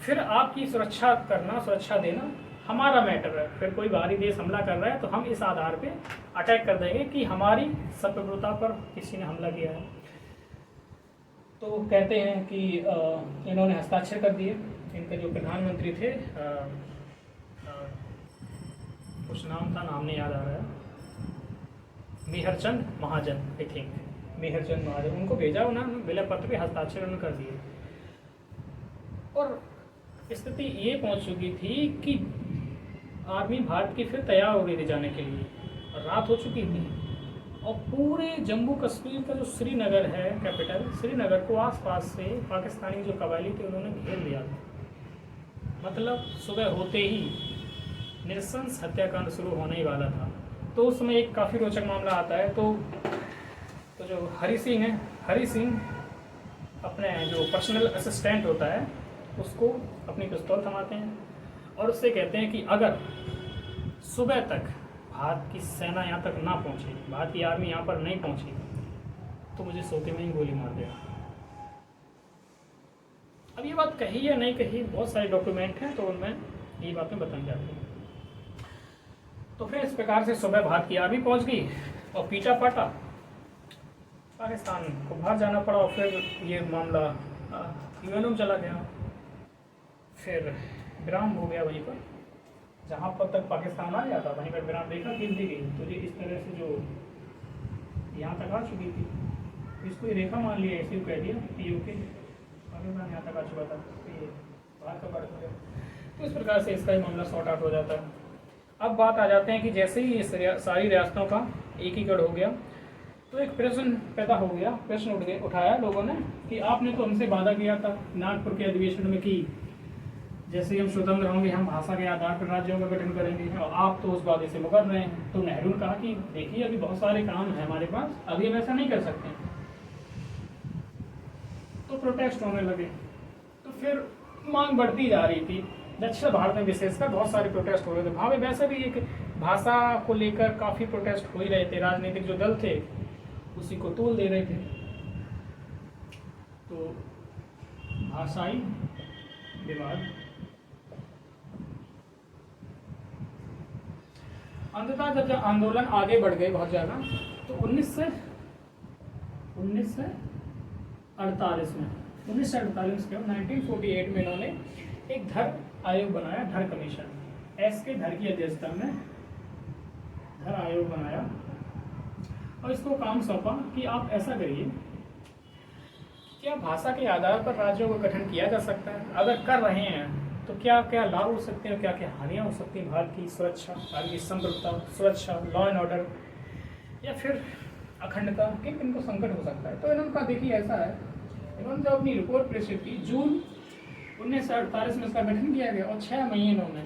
फिर आपकी सुरक्षा देना हमारा मैटर है। फिर कोई बाहरी देश हमला कर रहा है तो हम इस आधार पे अटैक कर देंगे कि हमारी संप्रभुता पर किसी ने हमला किया है। तो कहते हैं कि इन्होंने हस्ताक्षर कर दिए। इनके जो प्रधानमंत्री थे, कुछ नाम था, नाम नहीं याद आ रहा है, मेहरचंद महाजन, आई थिंक मेहरचंद महाजन, उनको भेजा, उन्होंने विलय पत्र पे हस्ताक्षर उन्होंने कर दिए। और स्थिति ये पहुंच चुकी थी कि आर्मी भारत की फिर तैयार हो गई थी जाने के लिए, और रात हो चुकी थी, और पूरे जम्मू कश्मीर का जो श्रीनगर है कैपिटल, श्रीनगर को आसपास से पाकिस्तानी जो कबायली थे उन्होंने घेर लिया था। मतलब सुबह होते ही नृशंस हत्याकांड शुरू होने ही वाला था। तो उस समय एक काफ़ी रोचक मामला आता है। तो जो हरि सिंह है, हरि सिंह अपने जो पर्सनल असिस्टेंट होता है उसको अपनी पिस्तौल थमाते हैं और उससे कहते हैं कि अगर सुबह तक भारत की सेना यहाँ तक ना पहुँची, भारत की आर्मी यहाँ पर नहीं पहुँची, तो मुझे सोते में ही गोली मार देगा। अब ये बात कही या नहीं कही, बहुत सारे डॉक्यूमेंट हैं तो उनमें ये बातें बताई जाती हैं। तो फिर इस प्रकार से सुबह भारत की आर्मी पहुँच गई और पीटा पाटा पाकिस्तान को बाहर जाना पड़ा। और फिर ये मामला यूएनओ में चला गया। फिर विराम हो गया वहीं पर, जहाँ पर तक पाकिस्तान आ जाता वहीं पर विराम रेखा खींच दी गई। तो ये इस तरह से जो यहाँ तक आ चुकी थी, इसको ये रेखा मान लिया, इसी को कह दिया कि ओके पाकिस्तान यहाँ तक आ चुका था, तो ये बाहर का बढ़ गया। तो इस प्रकार से इसका ही मामला सॉर्ट आउट हो जाता है। अब बात आ जाते हैं कि जैसे ही ये सारी रियासतों का एकीकरण हो गया तो एक प्रश्न पैदा हो गया, उठाया लोगों ने कि आपने तो हमसे वादा किया था नागपुर के अधिवेशन में कि जैसे ही हम स्वतंत्र होंगे हम भाषा के आधार पर राज्यों का गठन करेंगे, और आप तो उस वादे से मुकर रहे हैं। तो नेहरू ने कहा कि देखिए अभी बहुत सारे काम है हमारे पास, अभी हम ऐसा नहीं कर सकते। तो प्रोटेस्ट होने लगे। तो फिर मांग बढ़ती जा रही थी। दक्षिण भारत में विशेषकर बहुत सारे प्रोटेस्ट हो रहे थे। भावे वैसे भी एक भाषा को लेकर काफ़ी प्रोटेस्ट हो ही रहे थे, राजनीतिक जो दल थे उसी को तोल दे रहे थे। तो भाषाई विवाद अंततः जब आंदोलन आगे बढ़ गए बहुत ज़्यादा, तो 1948 में 1948 में इन्होंने एक धर आयोग बनाया, धर कमीशन। एस के धर की अध्यक्षता में धर आयोग बनाया और इसको काम सौंपा कि आप ऐसा करिए, क्या भाषा के आधार पर राज्यों का गठन किया जा सकता है? अगर कर रहे हैं तो क्या क्या लाभ हो सकते हैं, क्या क्या हानियां हो सकती हैं? भारत की सुरक्षा, भारत की समृद्धता, सुरक्षा, लॉ एंड ऑर्डर, या फिर अखंडता, किन किन को संकट हो सकता है? तो इन्होंने कहा देखिए ऐसा है, इन्होंने जब अपनी रिपोर्ट प्रेषित की जून 1948 में इसका गठन किया गया और 6 महीने इन्होंने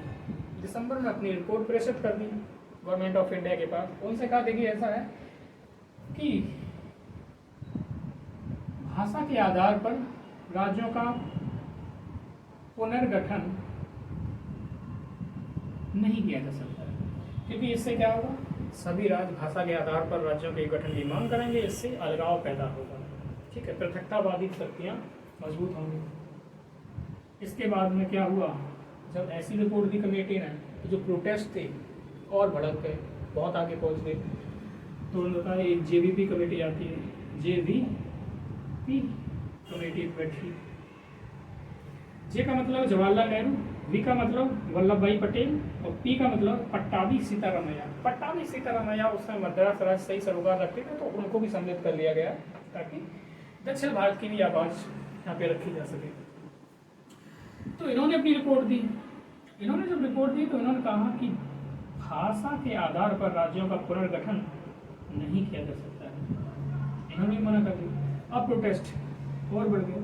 दिसंबर में अपनी रिपोर्ट प्रेषित कर दी गवर्नमेंट ऑफ इंडिया के पास। उनसे कहा देखिए ऐसा है कि भाषा के आधार पर राज्यों का पुनर्गठन नहीं किया जा सकता है, क्योंकि इससे क्या होगा, सभी राज्य भाषा के आधार पर राज्यों के गठन की मांग करेंगे, इससे अलगाव पैदा होगा। ठीक है, पृथकतावादी शक्तियाँ मजबूत होंगी। इसके बाद में क्या हुआ, जब ऐसी रिपोर्ट दी कमेटी ने तो जो प्रोटेस्ट थे और भड़क गए, बहुत आगे पहुँच गए। तो उन्होंने एक JVP कमेटी आती है, JVP कमेटी बैठी। जे का मतलब जवाहरलाल नेहरू, वी का मतलब वल्लभ भाई पटेल और पी का मतलब पट्टाभी सीतारामैया। पट्टाभी सीतारामैया उस समय मद्रास राज्य सही सरोकार रखते थे, तो उनको भी सम्मिलित कर लिया गया ताकि दक्षिण भारत की भी आवाज़ यहाँ पे रखी जा सके। तो इन्होंने अपनी रिपोर्ट दी। इन्होंने जब रिपोर्ट दी तो इन्होंने कहा कि भाषा के आधार पर राज्यों का पुनर्गठन नहीं किया जा सकता है। इन्होंने मना कर दिया। अब प्रोटेस्ट और बढ़ गए।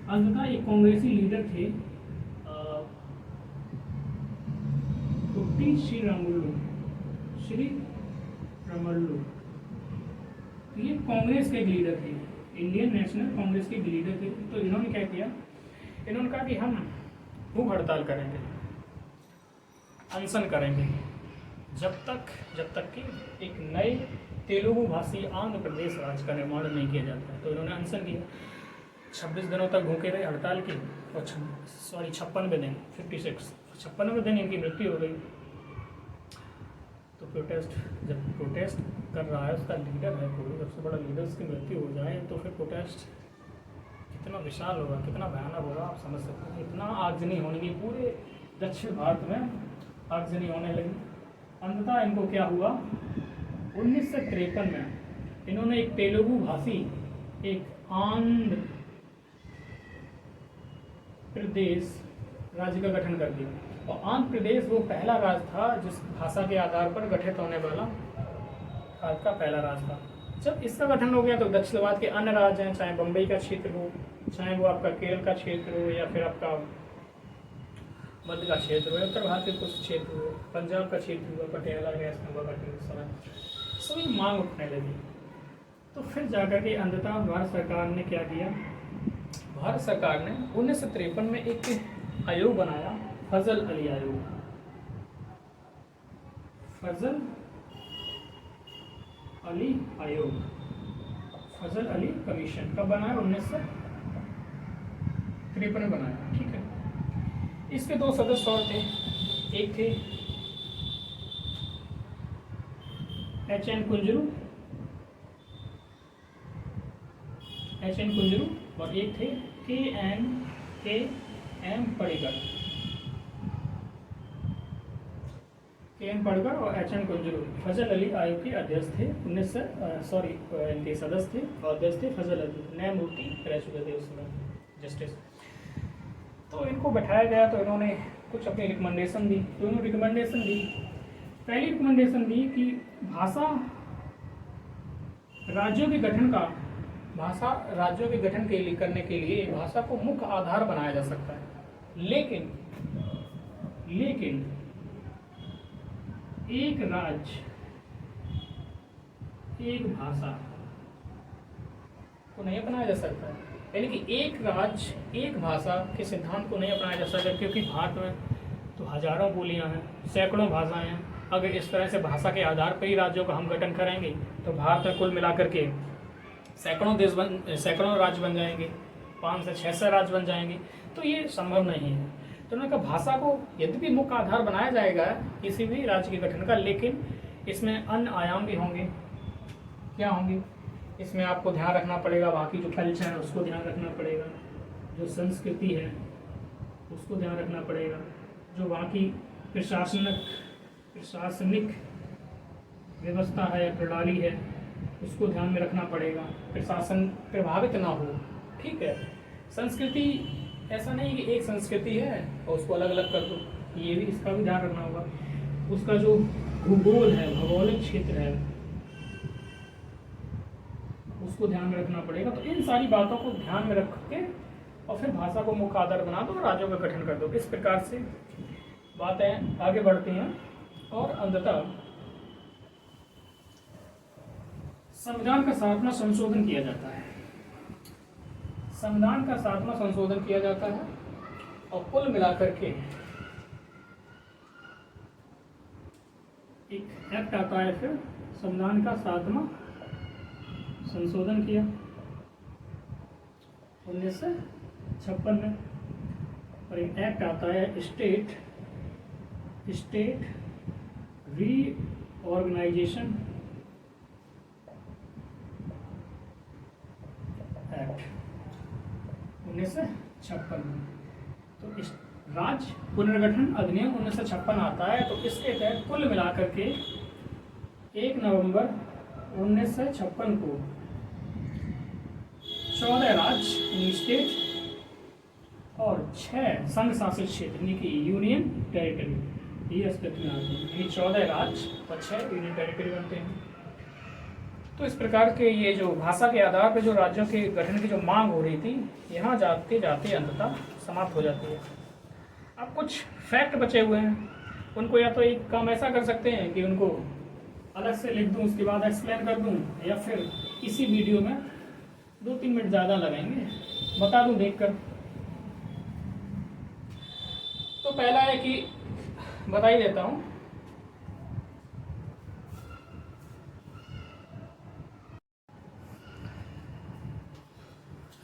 अंततः एक कांग्रेसी लीडर थे श्री रामुलु, ये कांग्रेस के एक लीडर थे, इंडियन नेशनल कांग्रेस के लीडर थे। तो इन्होंने क्या किया, इन्होंने कहा कि हम भूख हड़ताल करेंगे, अनशन करेंगे जब तक कि एक नए तेलुगु भाषी आंध्र प्रदेश राज्य का निर्माण नहीं किया जाता है। तो इन्होंने अनशन किया, 26 दिनों तक भूखे रहे, हड़ताल की, और 56वें दिन 56वें दिन इनकी मृत्यु हो गई। तो जब प्रोटेस्ट कर रहा है उसका लीडर है, कोई सबसे बड़ा लीडर, उसकी मृत्यु हो जाए तो फिर प्रोटेस्ट कितना विशाल होगा, कितना भयानक होगा, आप समझ सकते हैं। इतना आगजनी होने की, पूरे दक्षिण भारत में आगजनी होने लगी। अंततः इनको क्या हुआ, 1953 में इन्होंने एक तेलुगु भाषी, एक आंध्र प्रदेश राज्य का गठन कर दिया। और आंध्र प्रदेश वो पहला राज्य था जिस भाषा के आधार पर गठित होने वाला भारत का पहला राज्य था। जब इसका गठन हो गया तो दक्षिण भारत के अन्य राज्य हैं, चाहे बम्बई का क्षेत्र हो, चाहे वो आपका केरल का क्षेत्र हो, या फिर आपका मध्य का क्षेत्र हो, उत्तर भारत के कुछ क्षेत्र हो, पंजाब का क्षेत्र हुआ, पटियाला गैस हुआ, सभी मांग उठने लगी। तो फिर जाकर के अंततः भारत सरकार ने क्या किया, भारत सरकार ने 1953 में एक आयोग बनाया, फजल अली आयोग, फजल अली आयोग, फजल अली कमीशन। कब बनाया, 1953 में बनाया। ठीक है, इसके 2 सदस्य और थे, एक थे HN कुंजरू और एक थे KM पड़कर और HN कुंजरू फजल अली आयोग के अध्यक्ष थे। इनके सदस्य थे और अध्यक्ष थे फजल अली, न्यायमूर्ति रह चुके थे उस समय, जस्टिस। तो इनको बैठाया गया, तो इन्होंने कुछ अपनी रिकमेंडेशन दी। पहली रिकमेंडेशन दी कि भाषा राज्यों के गठन करने के लिए भाषा को मुख्य आधार बनाया जा सकता है, लेकिन लेकिन एक राज्य एक भाषा को नहीं अपनाया जा सकता है। यानी कि एक राज्य एक भाषा के सिद्धांत को नहीं अपनाया जा सकता, क्योंकि भारत में तो हजारों बोलियां हैं, सैकड़ों भाषाएं हैं। अगर इस तरह से भाषा के आधार पर ही राज्यों का हम गठन करेंगे तो भारत में कुल मिलाकर के सैकड़ों राज्य बन जाएंगे, 5 से 600 राज्य बन जाएंगे। तो ये संभव नहीं है। तो उन्होंने कहा भाषा को यद्यपि मुख्य आधार बनाया जाएगा किसी भी राज्य के गठन का, लेकिन इसमें अन्य आयाम भी होंगे। क्या होंगे? इसमें आपको ध्यान रखना पड़ेगा, वहाँ की जो कल्चर है उसको ध्यान रखना पड़ेगा, जो संस्कृति है उसको ध्यान रखना पड़ेगा, जो वहाँ की प्रशासनिक व्यवस्था है, प्रणाली है, उसको ध्यान में रखना पड़ेगा, प्रशासन प्रभावित ना हो। ठीक है। संस्कृति ऐसा नहीं कि एक संस्कृति है और उसको अलग अलग कर दो, ये भी इसका भी ध्यान रखना होगा। उसका जो भूगोल है, भौगोलिक क्षेत्र है, उसको ध्यान में रखना पड़ेगा। तो इन सारी बातों को ध्यान में रख के और फिर भाषा को मुख्य आधार बना दो और राज्यों का गठन कर दो। इस प्रकार से बातें आगे बढ़ती हैं और अंततः संविधान का 7वां संशोधन किया जाता है। संविधान का 7वां संशोधन किया जाता है और कुल मिलाकर के एक एक्ट आता है। फिर संविधान का 7वां संशोधन किया 1956 में, और एक एक्ट आता है स्टेट रीऑर्गेनाइजेशन एक्ट 1956 में। तो इस राज्य पुनर्गठन अधिनियम 1956 आता है। तो इसके तहत कुल मिलाकर के 1 नवंबर 1956 को 14 राज्य स्टेट और 6 संघ शासित क्षेत्र यानी कि यूनियन टेरिटरी ये अस्तित्व में आते हैं। यानी 14 राज्य और 6 यूनियन टेरिटरी बनते हैं। तो इस प्रकार के ये जो भाषा के आधार पर जो राज्यों के गठन की जो मांग हो रही थी, यहाँ जाते जाते अंततः समाप्त हो जाती है। अब कुछ फैक्ट बचे हुए हैं, उनको या तो एक काम ऐसा कर सकते हैं कि उनको अलग से लिख दूं, उसके बाद एक्सप्लेन कर दूं, या फिर इसी वीडियो में 2-3 मिनट ज़्यादा लगाएंगे, बता दूं देखकर। तो पहला है कि बता ही देता हूं,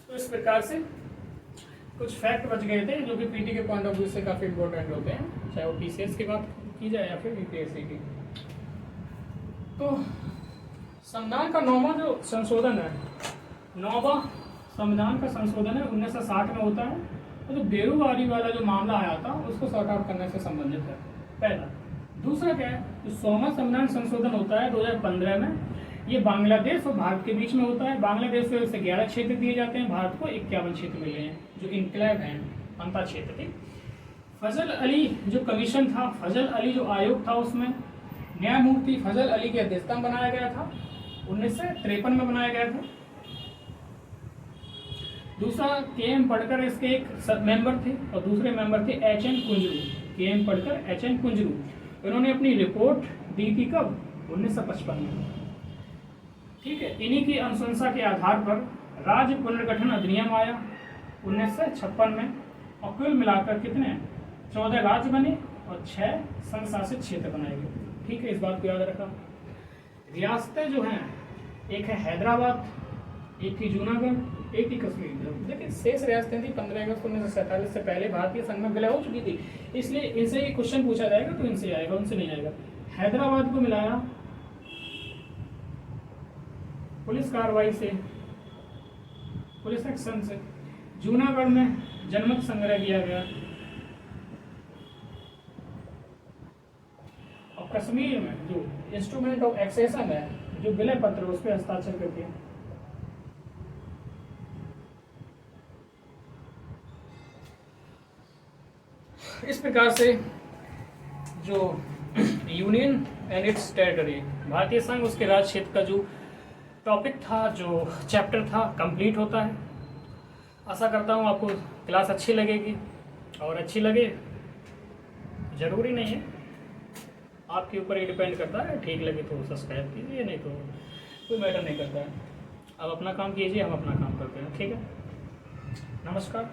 तो इस प्रकार से कुछ फैक्ट बच गए थे जो कि पीटी के पॉइंट ऑफ व्यू से काफ़ी इंपॉर्टेंट होते हैं, चाहे वो पीसीएस की बात की जाए या फिर यूपीएससी की। तो संविधान का 9वां जो संशोधन है, 9वां संविधान का संशोधन है 1960 में होता है। तो जो बेरोजगारी वाला जो मामला आया था उसको सॉर्ट आउट करने से संबंधित है, पहला। दूसरा क्या है, जो 100वां संविधान संशोधन होता है 2015 में, ये बांग्लादेश और भारत के बीच में होता है। बांग्लादेश को 11 क्षेत्र दिए जाते हैं, भारत को 51 क्षेत्र मिले हैं जो इनक्लेव हैं, अंतर क्षेत्र थे। फजल अली जो कमीशन था, फजल अली जो आयोग था, उसमें न्यायमूर्ति फजल अली की अध्यक्षता में बनाया गया था, 1953 में बनाया गया था। दूसरा के.एम. पटकर इसके एक मेंबर थे और दूसरे मेंबर थे H N. Kunzru, K M. Patkar, H N. Kunzru. इन्होंने अपनी रिपोर्ट दी थी कब? 1955 में। ठीक है। इन्हीं की अनुशंसा के आधार पर राज्य पुनर्गठन अधिनियम आया 1956 में, और कुल मिलाकर कितने 14 राज्य बने और 6 संघ शासित क्षेत्र बनाए गए। ठीक है, इस बात को याद रखा। रियासतें जो हैं, एक है हैदराबाद, एक थी जूनागढ़, एक थी कश्मीर। लेकिन शेष रियासतें थी 15 अगस्त 1947 से पहले भारतीय संघ में विलय हो चुकी थी, इसलिए इनसे ये क्वेश्चन पूछा जाएगा तो इनसे आएगा, उनसे नहीं आएगा। हैदराबाद को मिलाया पुलिस कार्रवाई से, पुलिस एक्शन से। जूनागढ़ में जनमत संग्रह किया गया, और कश्मीर में जो इंस्ट्रूमेंट ऑफ एक्सेशन है, जो विलय पत्र, उस पर हस्ताक्षर करके। इस प्रकार से जो यूनियन एंड इट्स टेरिटरी, भारतीय संघ उसके राज्य क्षेत्र का जो टॉपिक था, जो चैप्टर था, कंप्लीट होता है। आशा करता हूँ आपको क्लास अच्छी लगेगी, और अच्छी लगे ज़रूरी नहीं है, आपके ऊपर ही डिपेंड करता है। ठीक लगे तो सब्सक्राइब कीजिए, नहीं तो कोई मैटर नहीं करता है। आप अपना काम कीजिए, हम अपना काम करते हैं। ठीक है, नमस्कार।